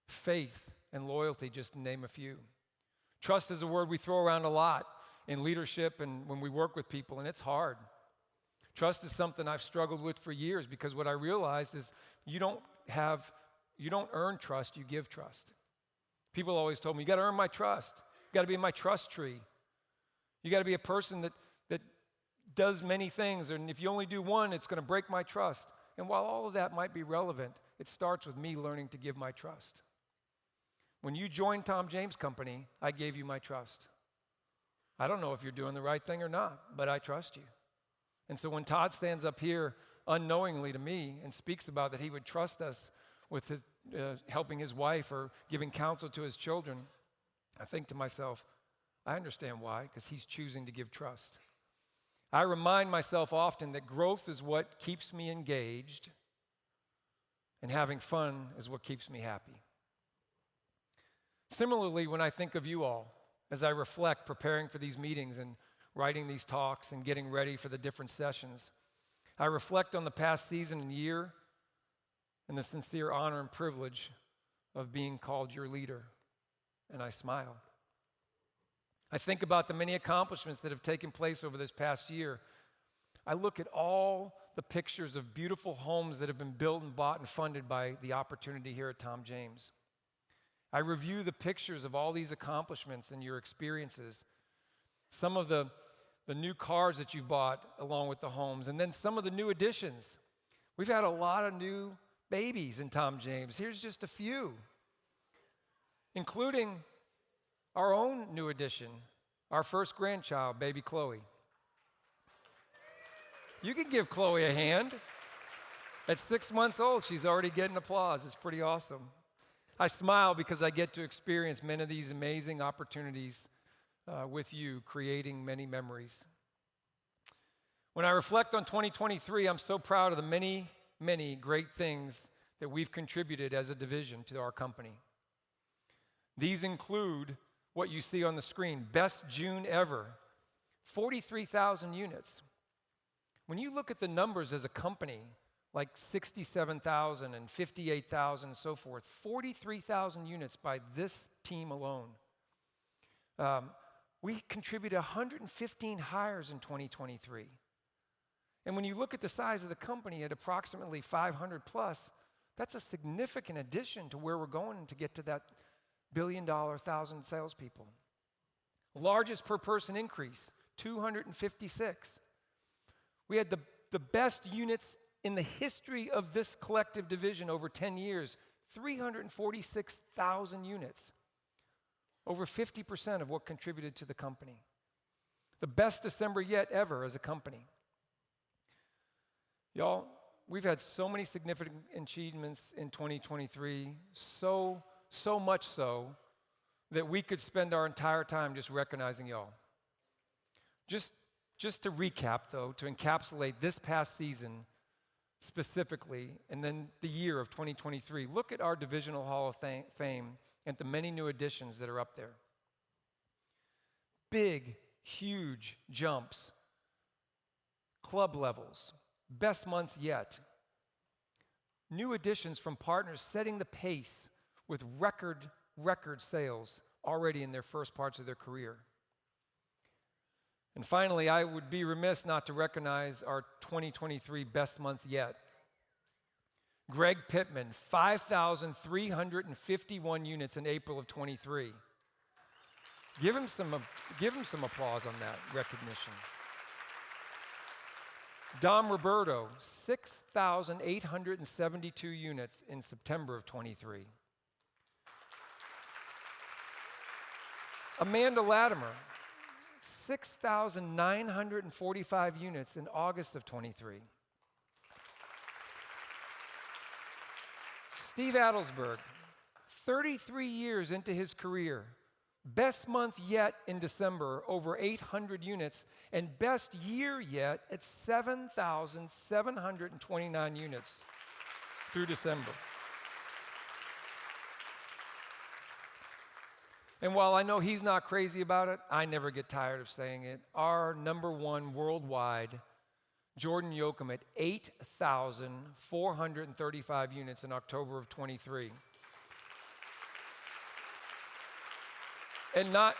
faith, and loyalty, just to name a few. Trust is a word we throw around a lot in leadership and when we work with people, and it's hard. Trust is something I've struggled with for years because what I realized is you don't earn trust, you give trust. People always told me, you got to earn my trust. You got to be in my trust tree. You got to be a person that does many things, and if you only do one, it's going to break my trust. And while all of that might be relevant, it starts with me learning to give my trust. When you joined Tom James Company, I gave you my trust. I don't know if you're doing the right thing or not, but I trust you. And so when Todd stands up here unknowingly to me and speaks about that he would trust us with helping his wife or giving counsel to his children, I think to myself, I understand why, because he's choosing to give trust. I remind myself often that growth is what keeps me engaged, and having fun is what keeps me happy. Similarly, when I think of you all, as I reflect preparing for these meetings and writing these talks and getting ready for the different sessions, I reflect on the past season and year and the sincere honor and privilege of being called your leader, and I smile. I think about the many accomplishments that have taken place over this past year. I look at all the pictures of beautiful homes that have been built and bought and funded by the opportunity here at Tom James. I review the pictures of all these accomplishments and your experiences, some of the new cars that you've bought along with the homes, and then some of the new additions. We've had a lot of new babies in Tom James. Here's just a few, including our own new addition, our first grandchild, baby Chloe. You can give Chloe a hand. At 6 months old, she's already getting applause. It's pretty awesome. I smile because I get to experience many of these amazing opportunities with you, creating many memories. When I reflect on 2023, I'm so proud of the many, many great things that we've contributed as a division to our company. These include what you see on the screen, best June ever, 43,000 units. When you look at the numbers as a company, like 67,000 and 58,000 and so forth, 43,000 units by this team alone. We contributed 115 hires in 2023. And when you look at the size of the company at approximately 500 plus, that's a significant addition to where we're going to get to that billion-dollar 1,000 salespeople. Largest per person increase, 256. We had the best units in the history of this collective division over 10 years, 346,000 units. Over 50% of what contributed to the company. The best December yet ever as a company. Y'all, we've had so many significant achievements in 2023, so much so that we could spend our entire time just recognizing y'all. Just to recap, though, to encapsulate this past season specifically, and then the year of 2023, look at our Divisional Hall of Fame and the many new additions that are up there. Big, huge jumps, club levels, best months yet. New additions from partners setting the pace with record sales already in their first parts of their career. And finally, I would be remiss not to recognize our 2023 best months yet. Greg Pittman, 5,351 units in April of 23. Give him some applause on that recognition. Dom Roberto, 6,872 units in September of 23. Amanda Latimer, 6,945 units in August of 23. Steve Adelsberg, 33 years into his career, best month yet in December, over 800 units, and best year yet at 7,729 units through December. And while I know he's not crazy about it, I never get tired of saying it. Our number one worldwide, Jordan Yoakum, at 8,435 units in October of 23. And not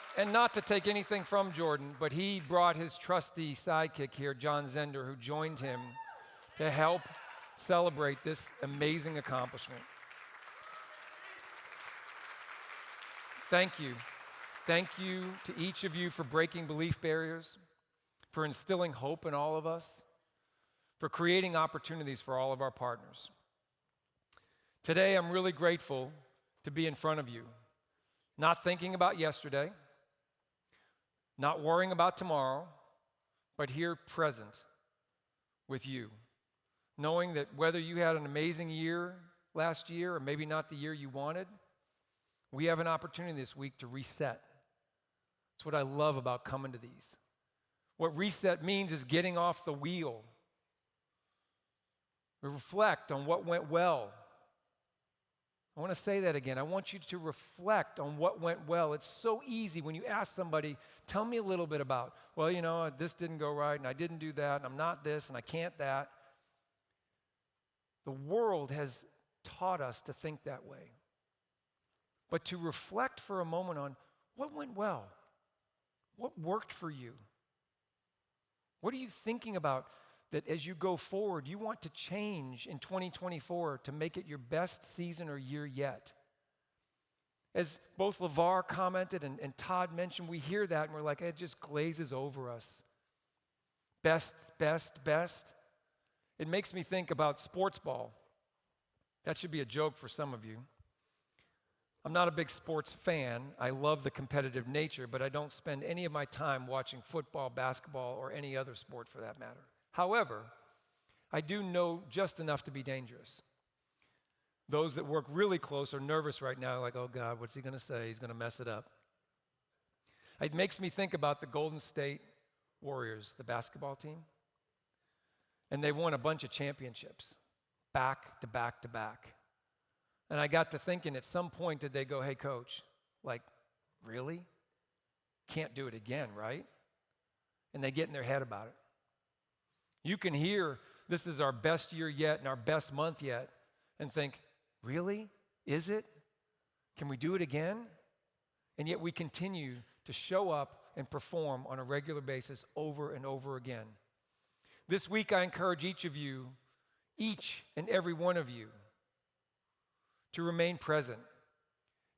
to take anything from Jordan, but he brought his trusty sidekick here, John Zender, who joined him to help celebrate this amazing accomplishment. Thank you. Thank you to each of you for breaking belief barriers, for instilling hope in all of us, for creating opportunities for all of our partners. Today, I'm really grateful to be in front of you, not thinking about yesterday, not worrying about tomorrow, but here present with you, knowing that whether you had an amazing year last year or maybe not the year you wanted, we have an opportunity this week to reset. That's what I love about coming to these. What reset means is getting off the wheel. Reflect on what went well. I want to say that again. I want you to reflect on what went well. It's so easy when you ask somebody, tell me a little bit about, well, you know, this didn't go right, and I didn't do that, and I'm not this, and I can't that. The world has taught us to think that way. But to reflect for a moment on what went well, what worked for you. What are you thinking about that as you go forward, you want to change in 2024 to make it your best season or year yet? As both LeVar commented and Todd mentioned, we hear that and we're like, it just glazes over us. Best, best, best. It makes me think about sports ball. That should be a joke for some of you. I'm not a big sports fan. I love the competitive nature, but I don't spend any of my time watching football, basketball, or any other sport for that matter. However, I do know just enough to be dangerous. Those that work really close are nervous right now, like, oh God, what's he going to say? He's going to mess it up. It makes me think about the Golden State Warriors, the basketball team. And they won a bunch of championships, back to back to back. And I got to thinking, at some point, did they go, hey, coach, like, really? Can't do it again, right? And they get in their head about it. You can hear this is our best year yet and our best month yet and think, really? Is it? Can we do it again? And yet we continue to show up and perform on a regular basis over and over again. This week, I encourage each of you, each and every one of you, to remain present.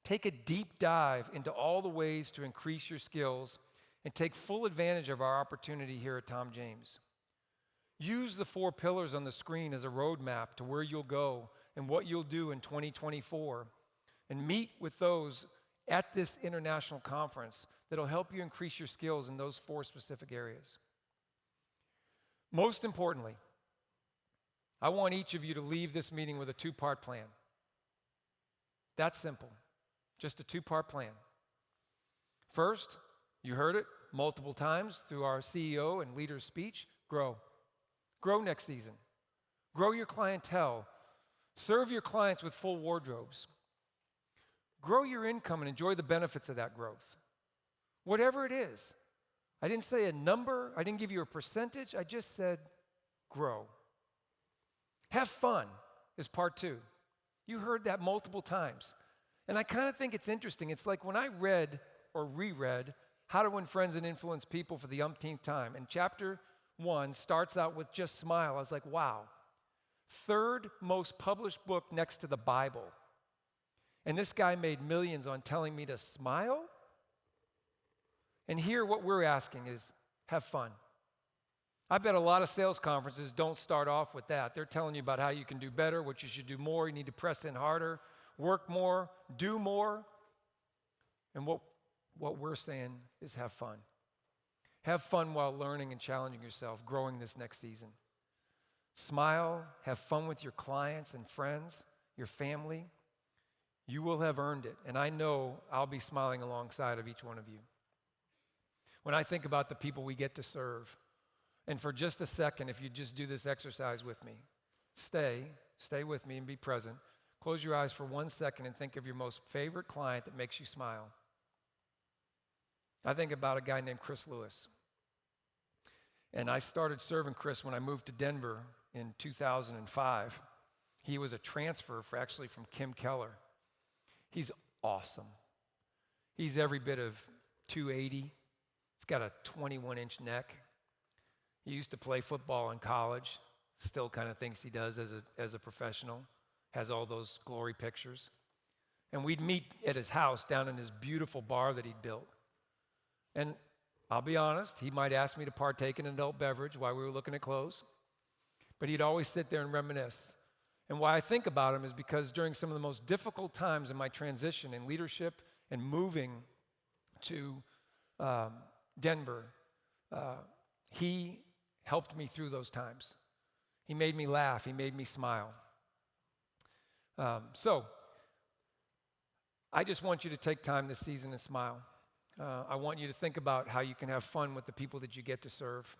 Take a deep dive into all the ways to increase your skills and take full advantage of our opportunity here at Tom James. Use the 4 pillars on the screen as a roadmap to where you'll go and what you'll do in 2024, and meet with those at this international conference that'll help you increase your skills in those 4 specific areas. Most importantly, I want each of you to leave this meeting with a 2-part plan. That's simple, just a 2-part plan. First, you heard it multiple times through our CEO and leader's speech, grow. Grow next season. Grow your clientele. Serve your clients with full wardrobes. Grow your income and enjoy the benefits of that growth. Whatever it is. I didn't say a number. I didn't give you a percentage. I just said grow. Have fun is part 2. You heard that multiple times. And I kind of think it's interesting. It's like when I read or reread How to Win Friends and Influence People for the umpteenth time, and chapter 1 starts out with just smile. I was like, wow. third most published book next to the Bible. And this guy made millions on telling me to smile. And here what we're asking is have fun. I bet a lot of sales conferences don't start off with that. They're telling you about how you can do better, what you should do more, you need to press in harder, work more, do more. And what we're saying is have fun. Have fun while learning and challenging yourself, growing this next season. Smile, have fun with your clients and friends, your family. You will have earned it, and I know I'll be smiling alongside of each one of you. When I think about the people we get to serve, and for just a second, if you just do this exercise with me, stay with me and be present. Close your eyes for 1 second and think of your most favorite client that makes you smile. I think about a guy named Chris Lewis. And I started serving Chris when I moved to Denver in 2005. He was a transfer from Kim Keller. He's awesome. He's every bit of 280. He's got a 21-inch neck. He used to play football in college, still kind of thinks he does as a professional, has all those glory pictures. And we'd meet at his house down in his beautiful bar that he'd built. And I'll be honest, he might ask me to partake in an adult beverage while we were looking at clothes, but he'd always sit there and reminisce. And why I think about him is because during some of the most difficult times in my transition in leadership and moving to Denver, he helped me through those times. He made me laugh. He made me smile. So I just want you to take time this season and smile. I want you to think about how you can have fun with the people that you get to serve.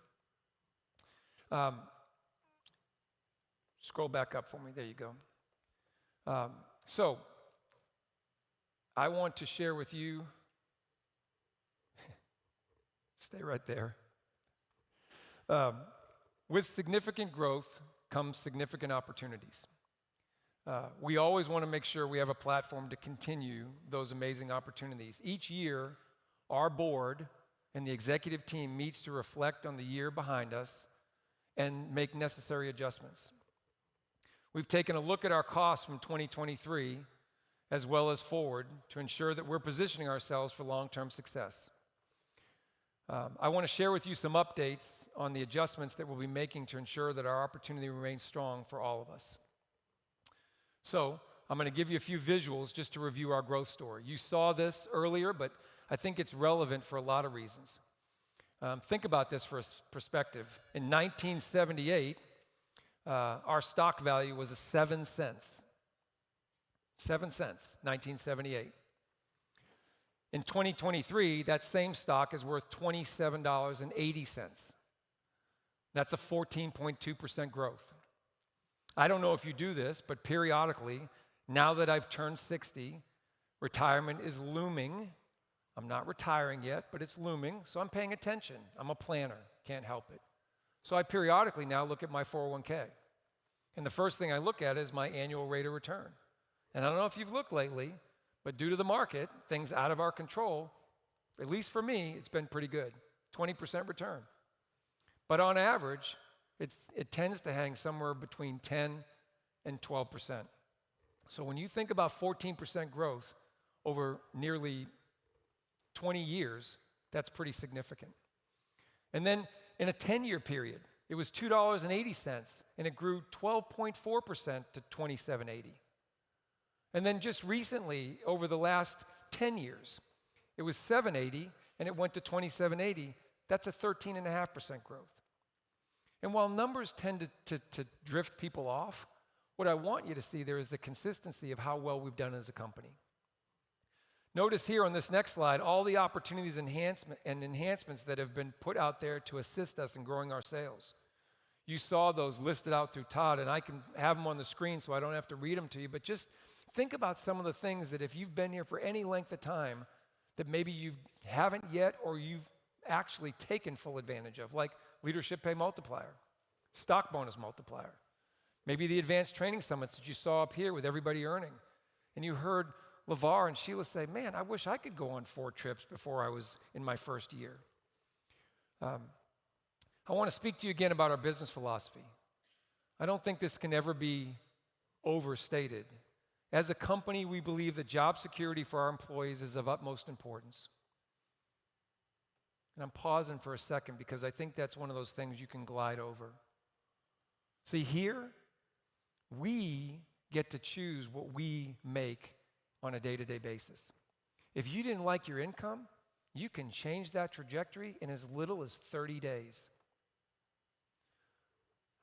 Scroll back up for me. There you go. So I want to share with you, stay right there. With significant growth comes significant opportunities. We always want to make sure we have a platform to continue those amazing opportunities. Each year, our board and the executive team meets to reflect on the year behind us and make necessary adjustments. We've taken a look at our costs from 2023 as well as forward to ensure that we're positioning ourselves for long-term success. I want to share with you some updates on the adjustments that we'll be making to ensure that our opportunity remains strong for all of us. So I'm going to give you a few visuals just to review our growth story. You saw this earlier, but I think it's relevant for a lot of reasons. Think about this for a perspective. In 1978, our stock value was 7 cents. 7 cents, 1978. In 2023, that same stock is worth $27.80. That's a 14.2% growth. I don't know if you do this, but periodically, now that I've turned 60, retirement is looming. I'm not retiring yet, but it's looming, so I'm paying attention. I'm a planner, can't help it. So I periodically now look at my 401k. And the first thing I look at is my annual rate of return. And I don't know if you've looked lately, but due to the market, things out of our control, at least for me, it's been pretty good, 20% return. But on average, it tends to hang somewhere between 10 and 12%. So when you think about 14% growth over nearly 20 years, that's pretty significant. And then in a 10-year period, it was $2.80, and it grew 12.4% to $27.80. And then just recently, over the last 10 years, it was $7.80, and it went to $27.80. That's a 13.5% growth. And while numbers tend to drift people off, what I want you to see there is the consistency of how well we've done as a company. Notice here on this next slide all the opportunities and enhancements that have been put out there to assist us in growing our sales. You saw those listed out through Todd, and I can have them on the screen so I don't have to read them to you, but just think about some of the things that if you've been here for any length of time that maybe you haven't yet or you've actually taken full advantage of, like leadership pay multiplier, stock bonus multiplier, maybe the advanced training summits that you saw up here with everybody earning. And you heard LeVar and Sheila say, man, I wish I could go on 4 trips before I was in my first year. I want to speak to you again about our business philosophy. I don't think this can ever be overstated. As a company, we believe that job security for our employees is of utmost importance. And I'm pausing for a second because I think that's one of those things you can glide over. See, here, we get to choose what we make on a day-to-day basis. If you didn't like your income, you can change that trajectory in as little as 30 days.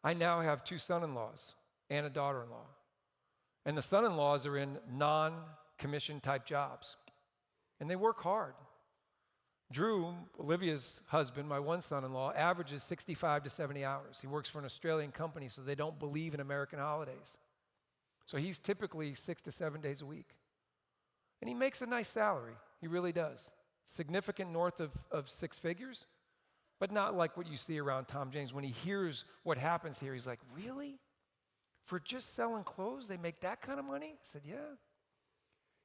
I now have 2 son-in-laws and a daughter-in-law. And the son-in-laws are in non-commission type jobs. And they work hard. Drew, Olivia's husband, my one son-in-law, averages 65 to 70 hours. He works for an Australian company, so they don't believe in American holidays. So he's typically 6 to 7 days a week. And he makes a nice salary. He really does. Significant north of 6 figures, but not like what you see around Tom James. When he hears what happens here, he's like, really? For just selling clothes, they make that kind of money? I said, yeah.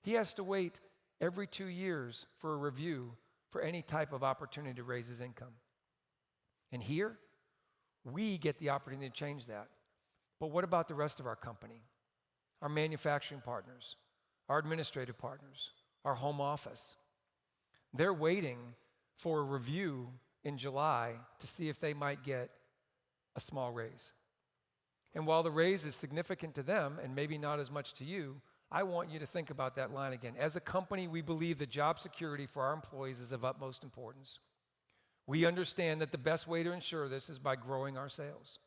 He has to wait every 2 years for a review for any type of opportunity to raise his income. And here, we get the opportunity to change that. But what about the rest of our company? Our manufacturing partners, our administrative partners, our home office. They're waiting for a review in July to see if they might get a small raise. And while the raise is significant to them and maybe not as much to you, I want you to think about that line again. As a company, we believe that job security for our employees is of utmost importance. We understand that the best way to ensure this is by growing our sales.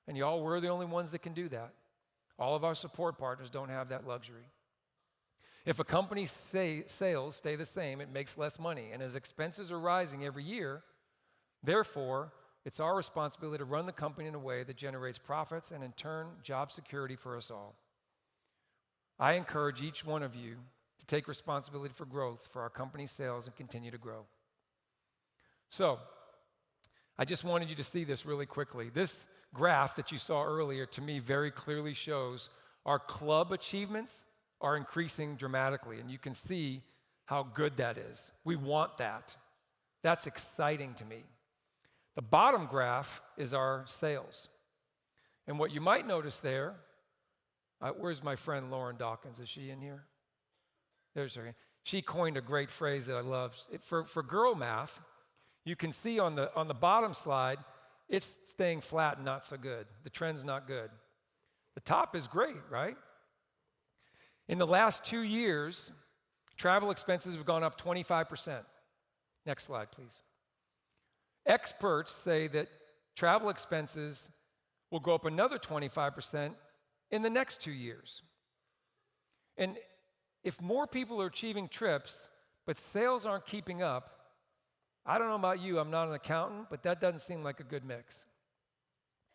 And y'all, we're the only ones that can do that. All of our support partners don't have that luxury. If a company's sales stay the same, it makes less money. And as expenses are rising every year, therefore, it's our responsibility to run the company in a way that generates profits and, in turn, job security for us all. I encourage each one of you to take responsibility for growth for our company's sales and continue to grow. So, I just wanted you to see this really quickly. This graph that you saw earlier, to me, very clearly shows our club achievements are increasing dramatically, and you can see how good that is. We want that. That's exciting to me. The bottom graph is our sales. And what you might notice there, where's my friend Lauren Dawkins? Is she in here? There's her. She coined a great phrase that I love. For girl math, you can see on the bottom slide, it's staying flat and not so good. The trend's not good. The top is great, right? In the last 2 years, travel expenses have gone up 25%. Next slide, please. Experts say that travel expenses will go up another 25% in the next 2 years. And if more people are achieving trips, but sales aren't keeping up, I don't know about you, I'm not an accountant, but that doesn't seem like a good mix.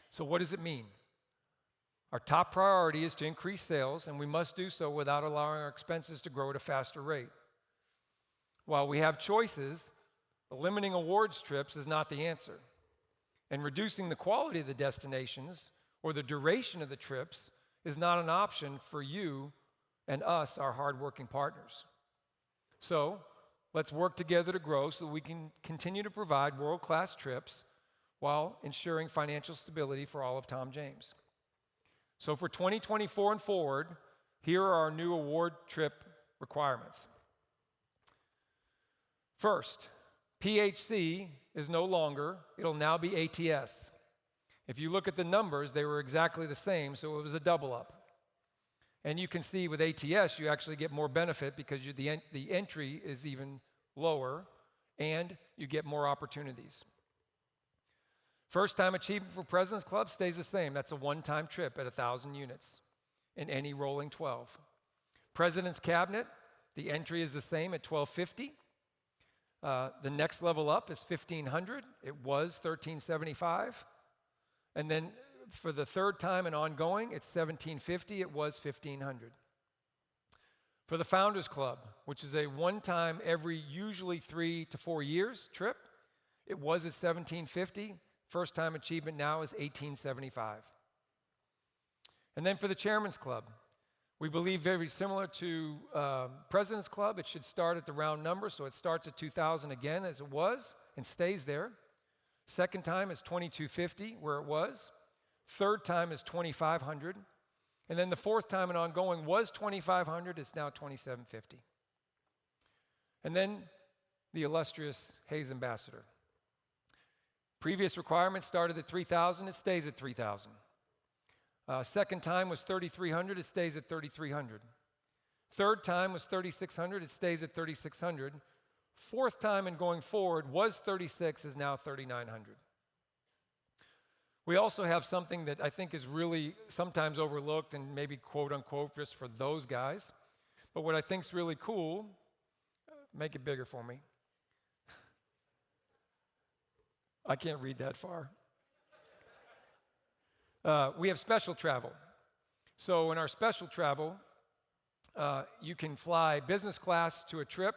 So what does it mean? Our top priority is to increase sales, and we must do so without allowing our expenses to grow at a faster rate. While we have choices, eliminating awards trips is not the answer. And reducing the quality of the destinations or the duration of the trips is not an option for you and us, our hardworking partners. So, let's work together to grow so we can continue to provide world-class trips while ensuring financial stability for all of Tom James. So for 2024 and forward, here are our new award trip requirements. First, PHC is no longer, it'll now be ATS. If you look at the numbers, they were exactly the same, so it was a double up. And you can see with ATS, you actually get more benefit because the entry is even lower, and you get more opportunities. First-time achievement for President's Club stays the same. That's a one-time trip at 1,000 units in any rolling 12. President's Cabinet, the entry is the same at 1,250. The next level up is 1,500. It was 1,375. And then for the third time and ongoing, it's 1,750. It was 1,500. For the Founders Club, which is a one-time every usually 3 to 4 years trip, it was at 1,750. First-time achievement now is 1,875. And then for the Chairman's Club, we believe very similar to President's Club, it should start at the round number, so it starts at 2,000 again as it was and stays there. Second time is 2,250 where it was. Third time is 2,500. And then the fourth time and ongoing was 2,500. It's now 2,750. And then the illustrious Hayes Ambassador. Previous requirement started at 3,000. It stays at 3,000. Second time was 3,300. It stays at 3,300. Third time was 3,600. It stays at 3,600. Fourth time and going forward was 36, is now 3,900. We also have something that I think is really sometimes overlooked and maybe quote unquote just for those guys. But what I think is really cool, make it bigger for me. I can't read that far. We have special travel. So in our special travel, you can fly business class to a trip.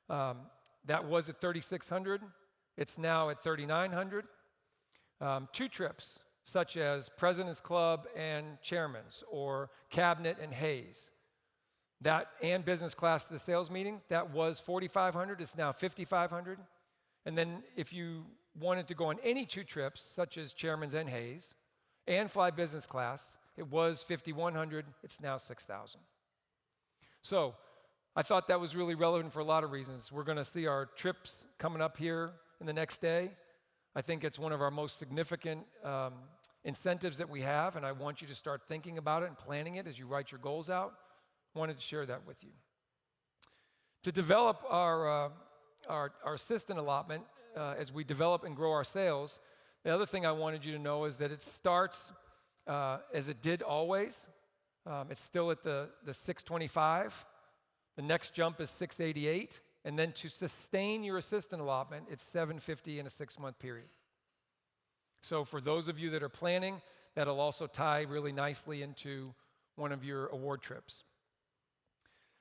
That was at 3,600. It's now at 3,900. Two trips, such as President's Club and Chairman's, or Cabinet and Hayes. That and business class to the sales meeting, that was 4,500. It's now 5,500. And then if you wanted to go on any two trips, such as Chairman's and Hayes, and fly business class, it was 5,100. It's now 6,000. So I thought that was really relevant for a lot of reasons. We're going to see our trips coming up here in the next day. I think it's one of our most significant incentives that we have, and I want you to start thinking about it and planning it as you write your goals out. I wanted to share that with you. To develop our assistant allotment, as we develop and grow our sales, the other thing I wanted you to know is that it starts as it did always. It's still at the 625. The next jump is 688. And then to sustain your assistant allotment, it's 750 in a 6-month period. So for those of you that are planning, that'll also tie really nicely into one of your award trips.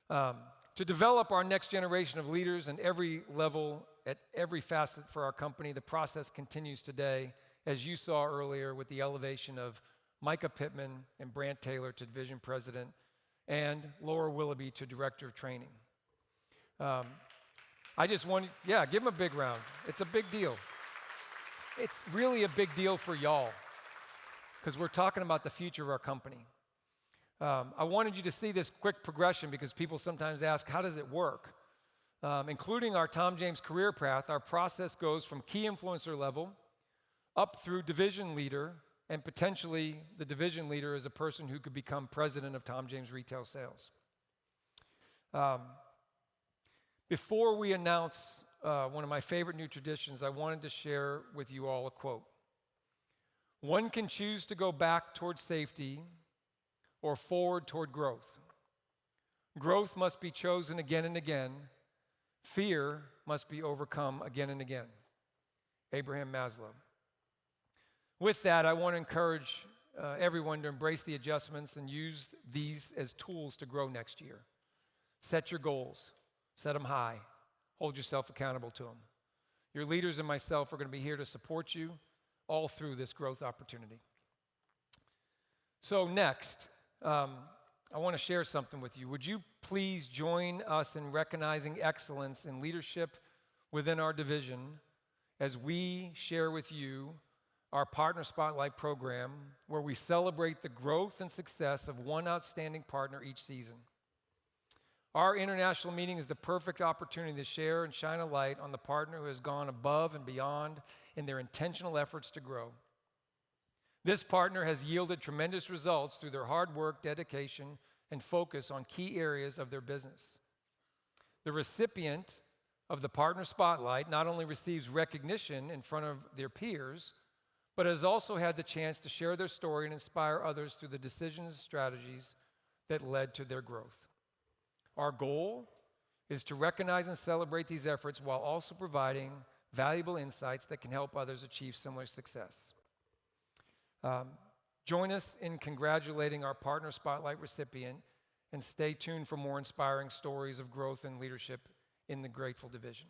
To develop our next generation of leaders in every level, at every facet for our company, the process continues today, as you saw earlier with the elevation of Micah Pittman and Brant Taylor to division president, and Laura Willoughby to director of training. I just want, give them a big round. It's a big deal. It's really a big deal for y'all, because we're talking about the future of our company. I wanted you to see this quick progression because people sometimes ask, how does it work? Including our Tom James career path, our process goes from key influencer level up through division leader, and potentially the division leader is a person who could become president of Tom James Retail Sales. Before we announce one of my favorite new traditions, I wanted to share with you all a quote. One can choose to go back toward safety or forward toward growth. Growth must be chosen again and again. Fear must be overcome again and again. Abraham Maslow. With that, I want to encourage everyone to embrace the adjustments and use these as tools to grow next year. Set your goals. Set them high. Hold yourself accountable to them. Your leaders and myself are going to be here to support you all through this growth opportunity. So next, I want to share something with you. Would you please join us in recognizing excellence in leadership within our division as we share with you our Partner Spotlight program, where we celebrate the growth and success of one outstanding partner each season. Our international meeting is the perfect opportunity to share and shine a light on the partner who has gone above and beyond in their intentional efforts to grow. This partner has yielded tremendous results through their hard work, dedication, and focus on key areas of their business. The recipient of the Partner Spotlight not only receives recognition in front of their peers, but has also had the chance to share their story and inspire others through the decisions and strategies that led to their growth. Our goal is to recognize and celebrate these efforts while also providing valuable insights that can help others achieve similar success. Join us in congratulating our Partner Spotlight recipient, and stay tuned for more inspiring stories of growth and leadership in the Grateful Division.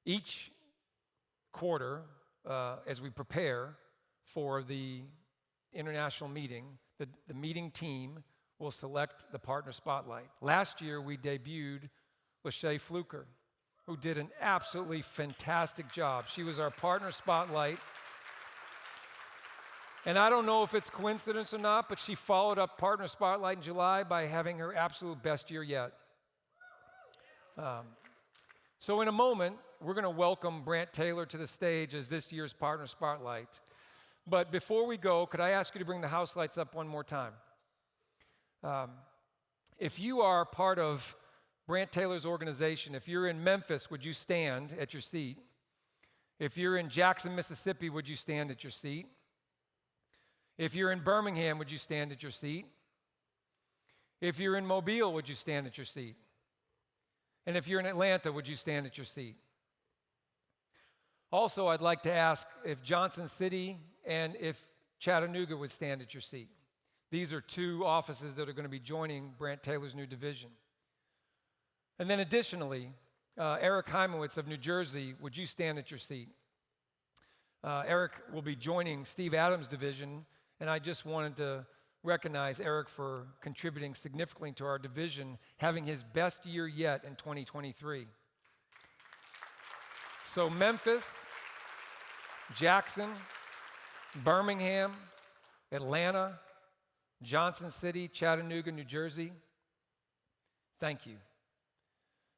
Each quarter, as we prepare for the international meeting, the meeting team will select the Partner Spotlight. Last year, we debuted Lachey Fluker, who did an absolutely fantastic job. She was our Partner Spotlight. And I don't know if it's coincidence or not, but she followed up Partner Spotlight in July by having her absolute best year yet. So in a moment, we're going to welcome Brant Taylor to the stage as this year's Partner Spotlight. But before we go, could I ask you to bring the house lights up one more time? If you are part of Brant Taylor's organization, if you're in Memphis, would you stand at your seat? If you're in Jackson, Mississippi, would you stand at your seat? If you're in Birmingham, would you stand at your seat? If you're in Mobile, would you stand at your seat? And if you're in Atlanta, would you stand at your seat? Also, I'd like to ask if Johnson City and if Chattanooga would stand at your seat. These are two offices that are going to be joining Brant Taylor's new division. And then additionally, Eric Heimowitz of New Jersey, would you stand at your seat? Eric will be joining Steve Adams' division, and I just wanted to recognize Eric for contributing significantly to our division, having his best year yet in 2023. So Memphis, Jackson, Birmingham, Atlanta, Johnson City, Chattanooga, New Jersey, thank you.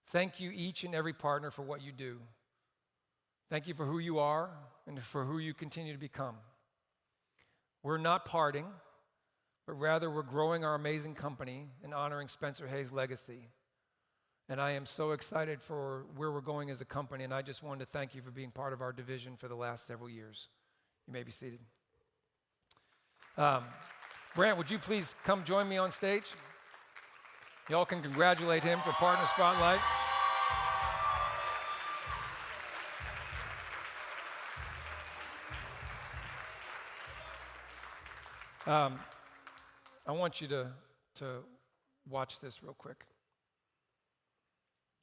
Thank you each and every partner for what you do. Thank you for who you are and for who you continue to become. We're not parting, but rather we're growing our amazing company and honoring Spencer Hayes' legacy. And I am so excited for where we're going as a company, and I just wanted to thank you for being part of our division for the last several years. You may be seated. Brant, would you please come join me on stage? Y'all can congratulate him for Partner Spotlight. I want you to watch this real quick.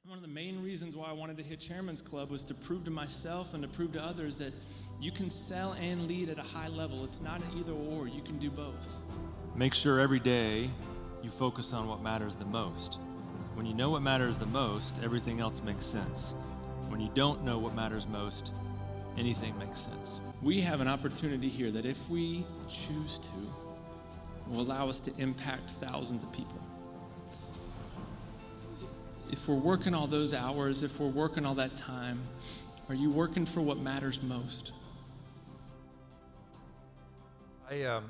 One of the main reasons why I wanted to hit Chairman's Club was to prove to myself and to prove to others that you can sell and lead at a high level. It's not an either or, you can do both. Make sure every day you focus on what matters the most. When you know what matters the most, everything else makes sense. When you don't know what matters most, anything makes sense. We have an opportunity here that if we choose to, will allow us to impact thousands of people. If we're working all those hours, if we're working all that time, are you working for what matters most? I've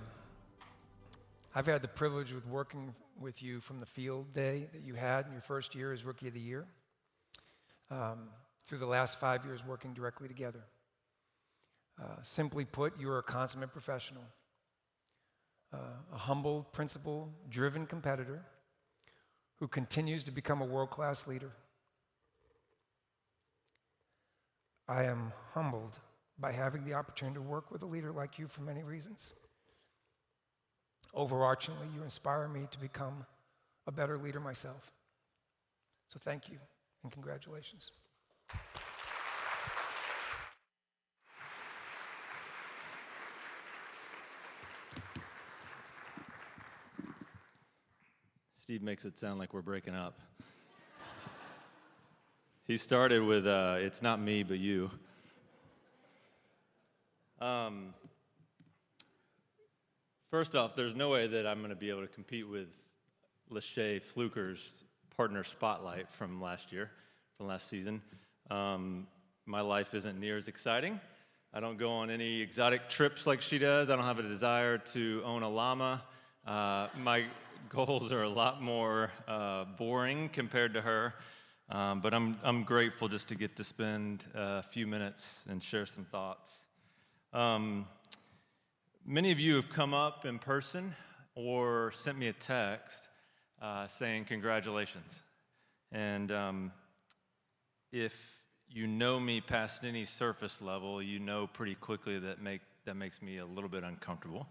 had the privilege of working with you from the field day that you had in your first year as Rookie of the Year, through the last 5 years working directly together. Simply put, you are a consummate professional, a humble, principle-driven competitor who continues to become a world-class leader. I am humbled by having the opportunity to work with a leader like you for many reasons. Overarchingly, you inspire me to become a better leader myself. So thank you and congratulations. Steve makes it sound like we're breaking up. He started with, it's not me, but you. First off, there's no way that I'm going to be able to compete with Lachey Fluker's Partner Spotlight from last year, from last season. My life isn't near as exciting. I don't go on any exotic trips like she does. I don't have a desire to own a llama. My goals are a lot more boring compared to her. But I'm grateful just to get to spend a few minutes and share some thoughts. Many of you have come up in person or sent me a text saying congratulations. And if you know me past any surface level, you know pretty quickly that makes me a little bit uncomfortable.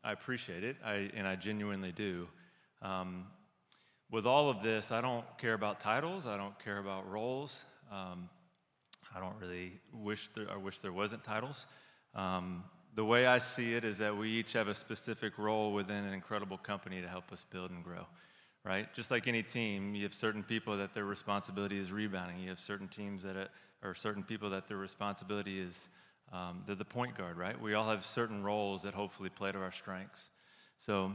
I appreciate it, and I genuinely do. With all of this, I don't care about titles. I don't care about roles. I don't really wish there wasn't titles. The way I see it is that we each have a specific role within an incredible company to help us build and grow, right? Just like any team, you have certain people that their responsibility is rebounding. You have certain teams or certain people that their responsibility is They're the point guard, right? We all have certain roles that hopefully play to our strengths. So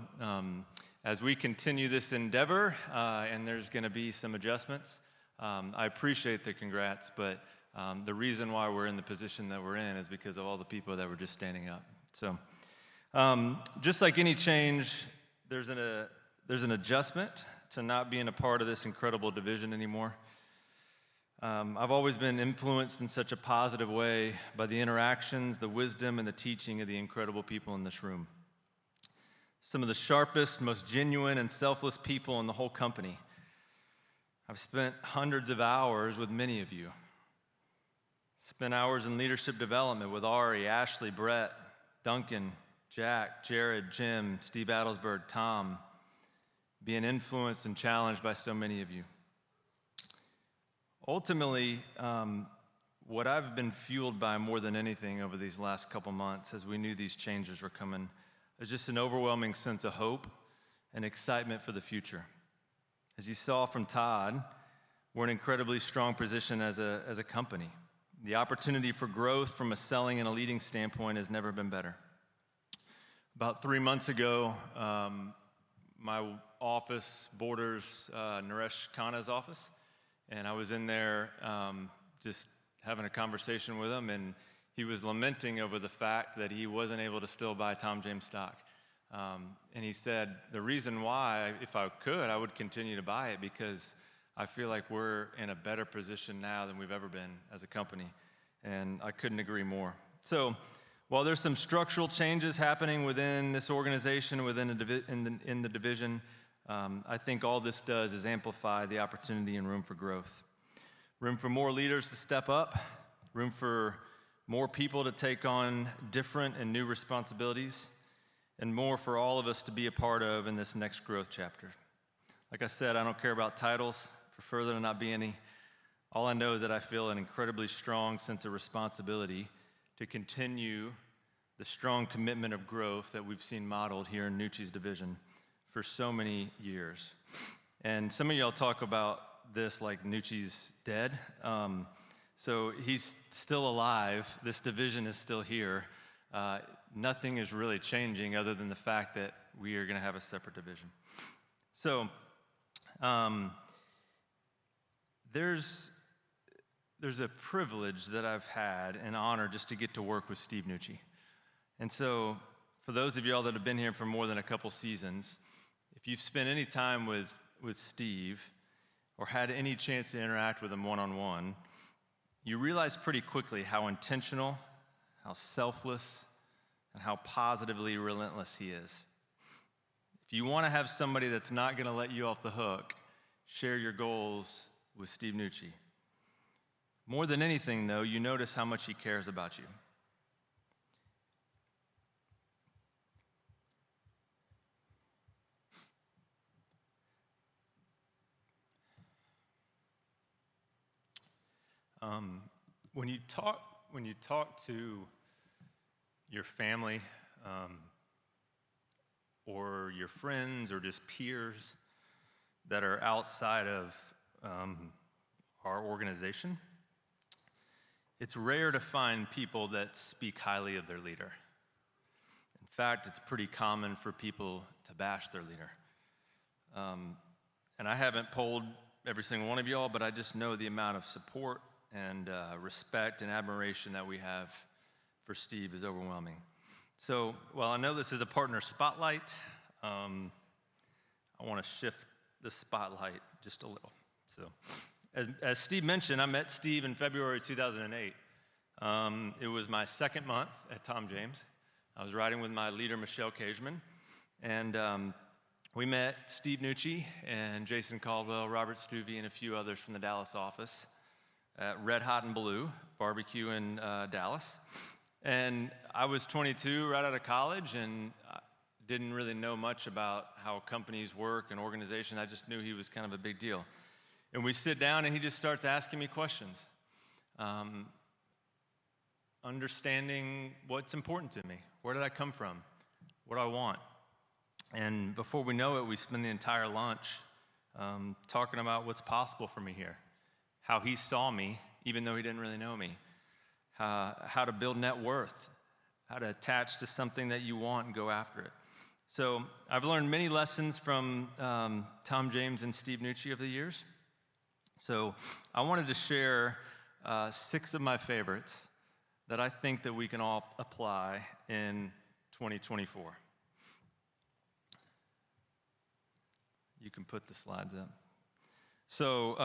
as we continue this endeavor, and there's going to be some adjustments, I appreciate the congrats, but the reason why we're in the position that we're in is because of all the people that were just standing up. So just like any change, there's an adjustment to not being a part of this incredible division anymore. I've always been influenced in such a positive way by the interactions, the wisdom, and the teaching of the incredible people in this room. Some of the sharpest, most genuine, and selfless people in the whole company. I've spent hundreds of hours with many of you. Spent hours in leadership development with Ari, Ashley, Brett, Duncan, Jack, Jared, Jim, Steve Adelsberg, Tom, being influenced and challenged by so many of you. Ultimately, what I've been fueled by more than anything over these last couple months as we knew these changes were coming is just an overwhelming sense of hope and excitement for the future. As you saw from Todd, we're in an incredibly strong position as a company. The opportunity for growth from a selling and a leading standpoint has never been better. About 3 months ago, my office borders Naresh Khanna's office, and I was in there just having a conversation with him, and he was lamenting over the fact that he wasn't able to still buy Tom James stock. And he said, the reason why, if I could, I would continue to buy it because I feel like we're in a better position now than we've ever been as a company. And I couldn't agree more. So while there's some structural changes happening within this organization, in the division, I think all this does is amplify the opportunity and room for growth. Room for more leaders to step up, room for more people to take on different and new responsibilities, and more for all of us to be a part of in this next growth chapter. Like I said, I don't care about titles, prefer there to not be any. All I know is that I feel an incredibly strong sense of responsibility to continue the strong commitment of growth that we've seen modeled here in Nucci's division for so many years. And some of y'all talk about this like Nucci's dead. So he's still alive. This division is still here. Nothing is really changing other than the fact that we are going to have a separate division. So there's a privilege that I've had, an honor just to get to work with Steve Nucci. And so for those of y'all that have been here for more than a couple seasons, if you've spent any time with Steve or had any chance to interact with him one-on-one, you realize pretty quickly how intentional, how selfless, and how positively relentless he is. If you want to have somebody that's not going to let you off the hook, share your goals with Steve Nucci. More than anything, though, you notice how much he cares about you. When you talk to your family or your friends or just peers that are outside of our organization, it's rare to find people that speak highly of their leader. In fact, it's pretty common for people to bash their leader. And I haven't polled every single one of y'all, but I just know the amount of support and respect and admiration that we have for Steve is overwhelming. So while I know this is a partner spotlight, I want to shift the spotlight just a little. So as Steve mentioned, I met Steve in February 2008. It was my second month at Tom James. I was riding with my leader, Michelle Cageman, and we met Steve Nucci and Jason Caldwell, Robert Stuvey, and a few others from the Dallas office at Red Hot and Blue barbecue in Dallas. And I was 22, right out of college, and didn't really know much about how companies work and organization. I just knew he was kind of a big deal. And we sit down, and he just starts asking me questions, understanding what's important to me. Where did I come from? What do I want? And before we know it, we spend the entire lunch talking about what's possible for me here, how he saw me, even though he didn't really know me, how to build net worth, how to attach to something that you want and go after it. So I've learned many lessons from Tom James and Steve Nucci over the years. So I wanted to share 6 of my favorites that I think that we can all apply in 2024. You can put the slides up. So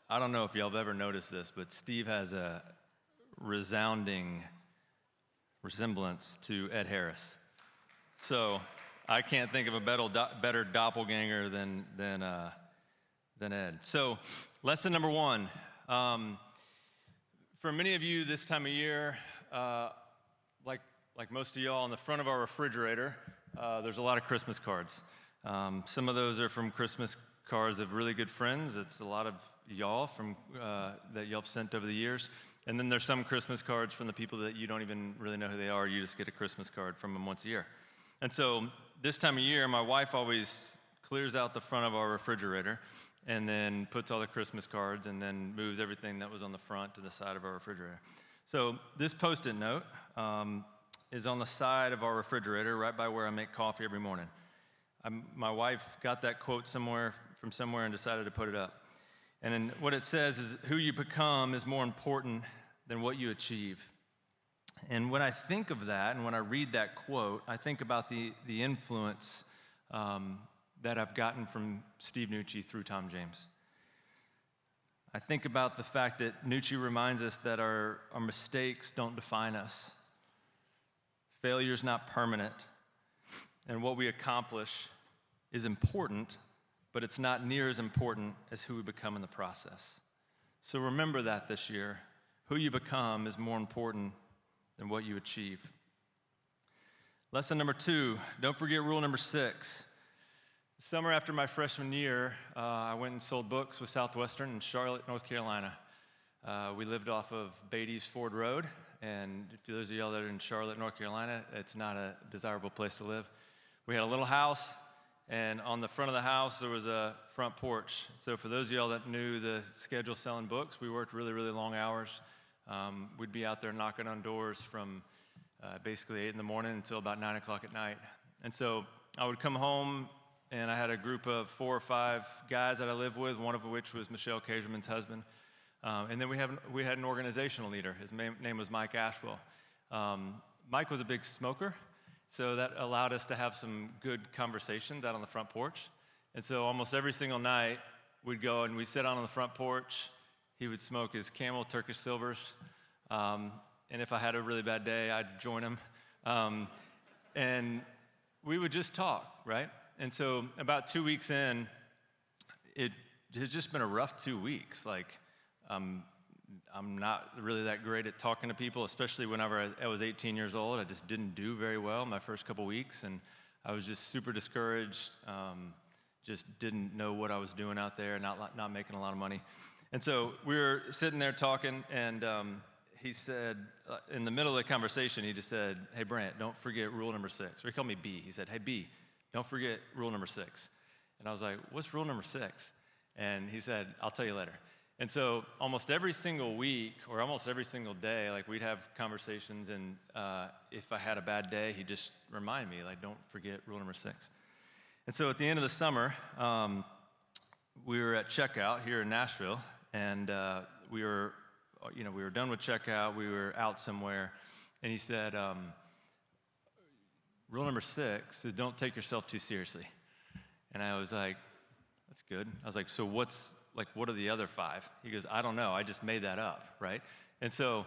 I don't know if y'all have ever noticed this, but Steve has a resounding resemblance to Ed Harris. So I can't think of a better doppelganger than Ed. So lesson number 1. For many of you this time of year, like most of y'all, on the front of our refrigerator, there's a lot of Christmas cards. Some of those are from Christmas cards of really good friends. It's a lot of y'all from that y'all have sent over the years. And then there's some Christmas cards from the people that you don't even really know who they are. You just get a Christmas card from them once a year. And so this time of year, my wife always clears out the front of our refrigerator and then puts all the Christmas cards and then moves everything that was on the front to the side of our refrigerator. So this Post-it note is on the side of our refrigerator right by where I make coffee every morning. My wife got that quote from somewhere and decided to put it up. And then what it says is, who you become is more important than what you achieve. And when I think of that, and when I read that quote, I think about the influence that I've gotten from Steve Nucci through Tom James. I think about the fact that Nucci reminds us that our mistakes don't define us. Failure's not permanent. And what we accomplish is important, but it's not near as important as who we become in the process. So remember that this year. Who you become is more important than what you achieve. Lesson number 2, don't forget rule number 6. The summer after my freshman year, I went and sold books with Southwestern in Charlotte, North Carolina. We lived off of Beatty's Ford Road, and for those of y'all that are in Charlotte, North Carolina, it's not a desirable place to live. We had a little house, and on the front of the house, there was a front porch. So for those of y'all that knew the schedule selling books, we worked really, really long hours. We'd be out there knocking on doors from basically 8 in the morning until about 9 o'clock at night. And so I would come home, and I had a group of 4 or 5 guys that I lived with, one of which was Michelle Cagerman's husband. And then we had an organizational leader. His name was Mike Ashwell. Mike was a big smoker, so that allowed us to have some good conversations out on the front porch. And so almost every single night, we'd go and we'd sit out on the front porch. He would smoke his Camel Turkish Silvers. And if I had a really bad day, I'd join him. And we would just talk, right? And so about 2 weeks in, it has just been a rough 2 weeks. Like, I'm not really that great at talking to people, especially whenever I was 18 years old. I just didn't do very well my first couple weeks, and I was just super discouraged, just didn't know what I was doing out there, not making a lot of money. And so we were sitting there talking, and he said, in the middle of the conversation, he just said, "Hey, Brant, don't forget rule number 6." Or he called me B. He said, "Hey, B, don't forget rule number 6." And I was like, "What's rule number 6?" And he said, "I'll tell you later." And so almost every single week or almost every single day, like we'd have conversations, and if I had a bad day, he'd just remind me, like, don't forget rule number 6. And so at the end of the summer, we were at checkout here in Nashville, and we were done with checkout, we were out somewhere, and he said, rule number 6 is don't take yourself too seriously. And I was like, that's good. I was like, so what are the other 5? He goes, I don't know, I just made that up, right? And so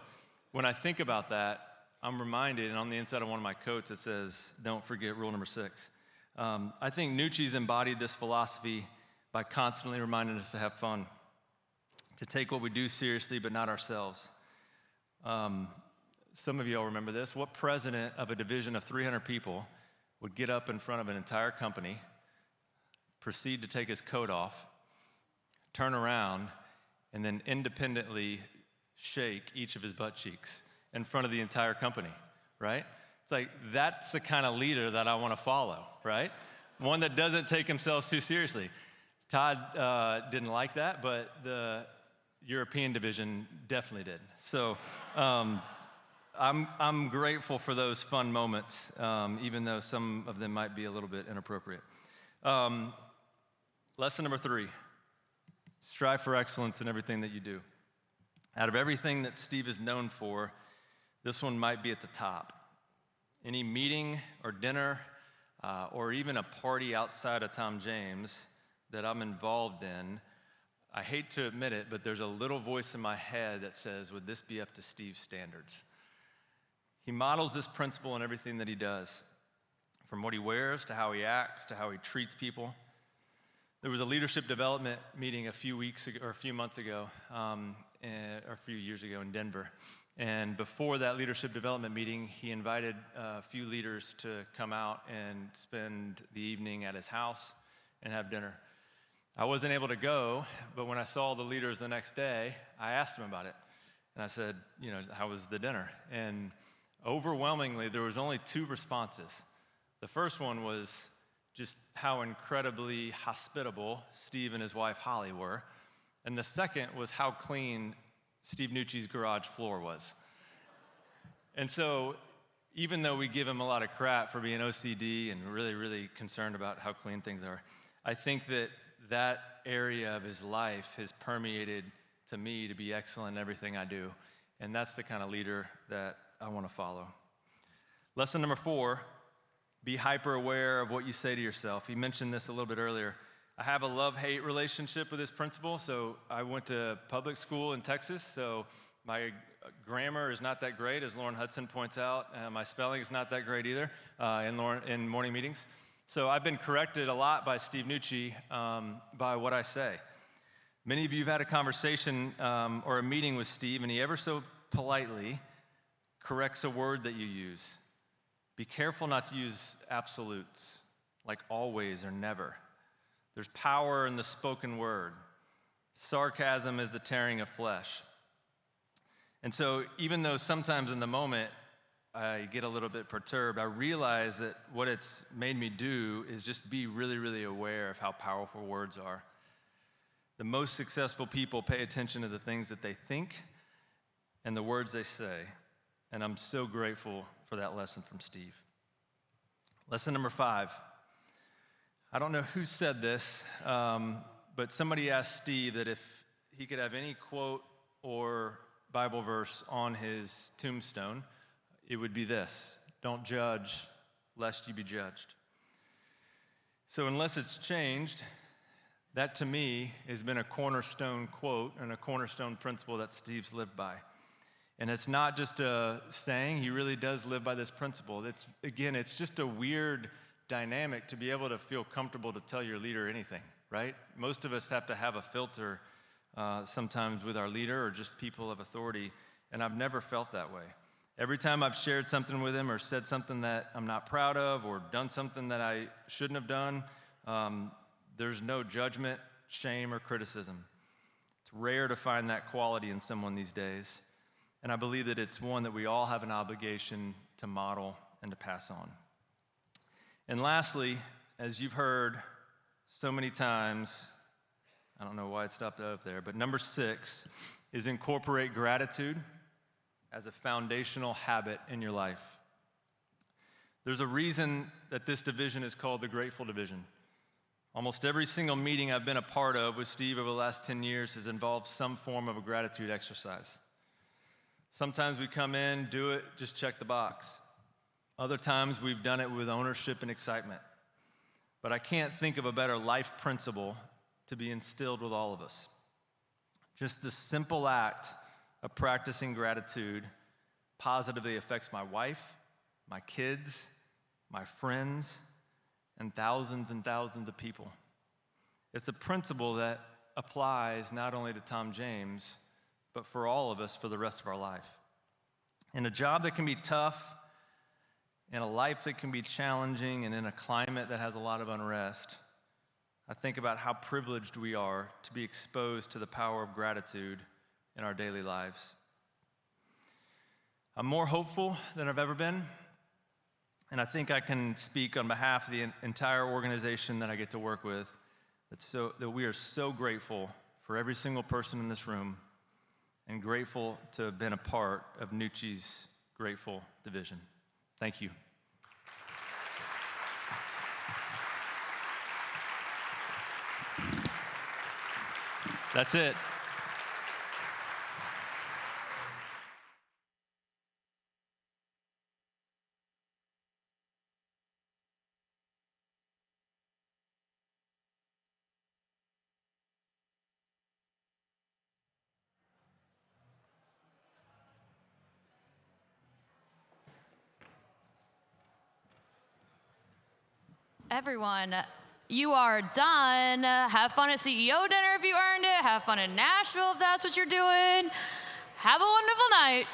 when I think about that, I'm reminded, and on the inside of one of my coats, it says, don't forget rule number 6. I think Nucci's embodied this philosophy by constantly reminding us to have fun, to take what we do seriously, but not ourselves. Some of you all remember this. What president of a division of 300 people would get up in front of an entire company, proceed to take his coat off, turn around, and then independently shake each of his butt cheeks in front of the entire company, right? It's like, that's the kind of leader that I want to follow, right? One that doesn't take himself too seriously. Todd didn't like that, but European division definitely did. So I'm grateful for those fun moments, even though some of them might be a little bit inappropriate. Lesson number 3, strive for excellence in everything that you do. Out of everything that Steve is known for, this one might be at the top. Any meeting or dinner or even a party outside of Tom James that I'm involved in, I hate to admit it, but there's a little voice in my head that says, would this be up to Steve's standards? He models this principle in everything that he does, from what he wears to how he acts to how he treats people. There was a leadership development meeting a few months ago, or a few years ago in Denver. And before that leadership development meeting, he invited a few leaders to come out and spend the evening at his house and have dinner. I wasn't able to go, but when I saw the leaders the next day, I asked them about it. And I said, how was the dinner? And overwhelmingly, there was only 2 responses. The first one was just how incredibly hospitable Steve and his wife Holly were. And the second was how clean Steve Nucci's garage floor was. And so even though we give him a lot of crap for being OCD and really, really concerned about how clean things are, I think that area of his life has permeated to me to be excellent in everything I do. And that's the kind of leader that I want to follow. Lesson number 4, be hyper aware of what you say to yourself. He mentioned this a little bit earlier. I have a love-hate relationship with this principle. So I went to public school in Texas, so my grammar is not that great, as Lauren Hudson points out. My spelling is not that great either in morning meetings. So I've been corrected a lot by Steve Nucci by what I say. Many of you have had a conversation or a meeting with Steve, and he ever so politely corrects a word that you use. Be careful not to use absolutes, like always or never. There's power in the spoken word. Sarcasm is the tearing of flesh. And so even though sometimes in the moment I get a little bit perturbed, I realize that what it's made me do is just be really, really aware of how powerful words are. The most successful people pay attention to the things that they think and the words they say. And I'm so grateful for that lesson from Steve. Lesson number 5. I don't know who said this, but somebody asked Steve that if he could have any quote or Bible verse on his tombstone, it would be this: don't judge lest you be judged. So unless it's changed, that to me has been a cornerstone quote and a cornerstone principle that Steve's lived by. And it's not just a saying, he really does live by this principle. It's just a weird dynamic to be able to feel comfortable to tell your leader anything, right? Most of us have to have a filter sometimes with our leader or just people of authority, and I've never felt that way. Every time I've shared something with him or said something that I'm not proud of or done something that I shouldn't have done, there's no judgment, shame, or criticism. It's rare to find that quality in someone these days. And I believe that it's one that we all have an obligation to model and to pass on. And lastly, as you've heard so many times, I don't know why it stopped up there, but number 6 is incorporate gratitude as a foundational habit in your life. There's a reason that this division is called the Grateful Division. Almost every single meeting I've been a part of with Steve over the last 10 years has involved some form of a gratitude exercise. Sometimes we come in, do it, just check the box. Other times we've done it with ownership and excitement. But I can't think of a better life principle to be instilled with all of us. Just the simple act of practicing gratitude positively affects my wife, my kids, my friends, and thousands of people. It's a principle that applies not only to Tom James, but for all of us for the rest of our life. In a job that can be tough, in a life that can be challenging, and in a climate that has a lot of unrest, I think about how privileged we are to be exposed to the power of gratitude in our daily lives. I'm more hopeful than I've ever been, and I think I can speak on behalf of the entire organization that I get to work with, that we are so grateful for every single person in this room and grateful to have been a part of Nucci's grateful division. Thank you. That's it. Everyone, you are done. Have fun at CEO dinner if you earned it. Have fun in Nashville if that's what you're doing. Have a wonderful night.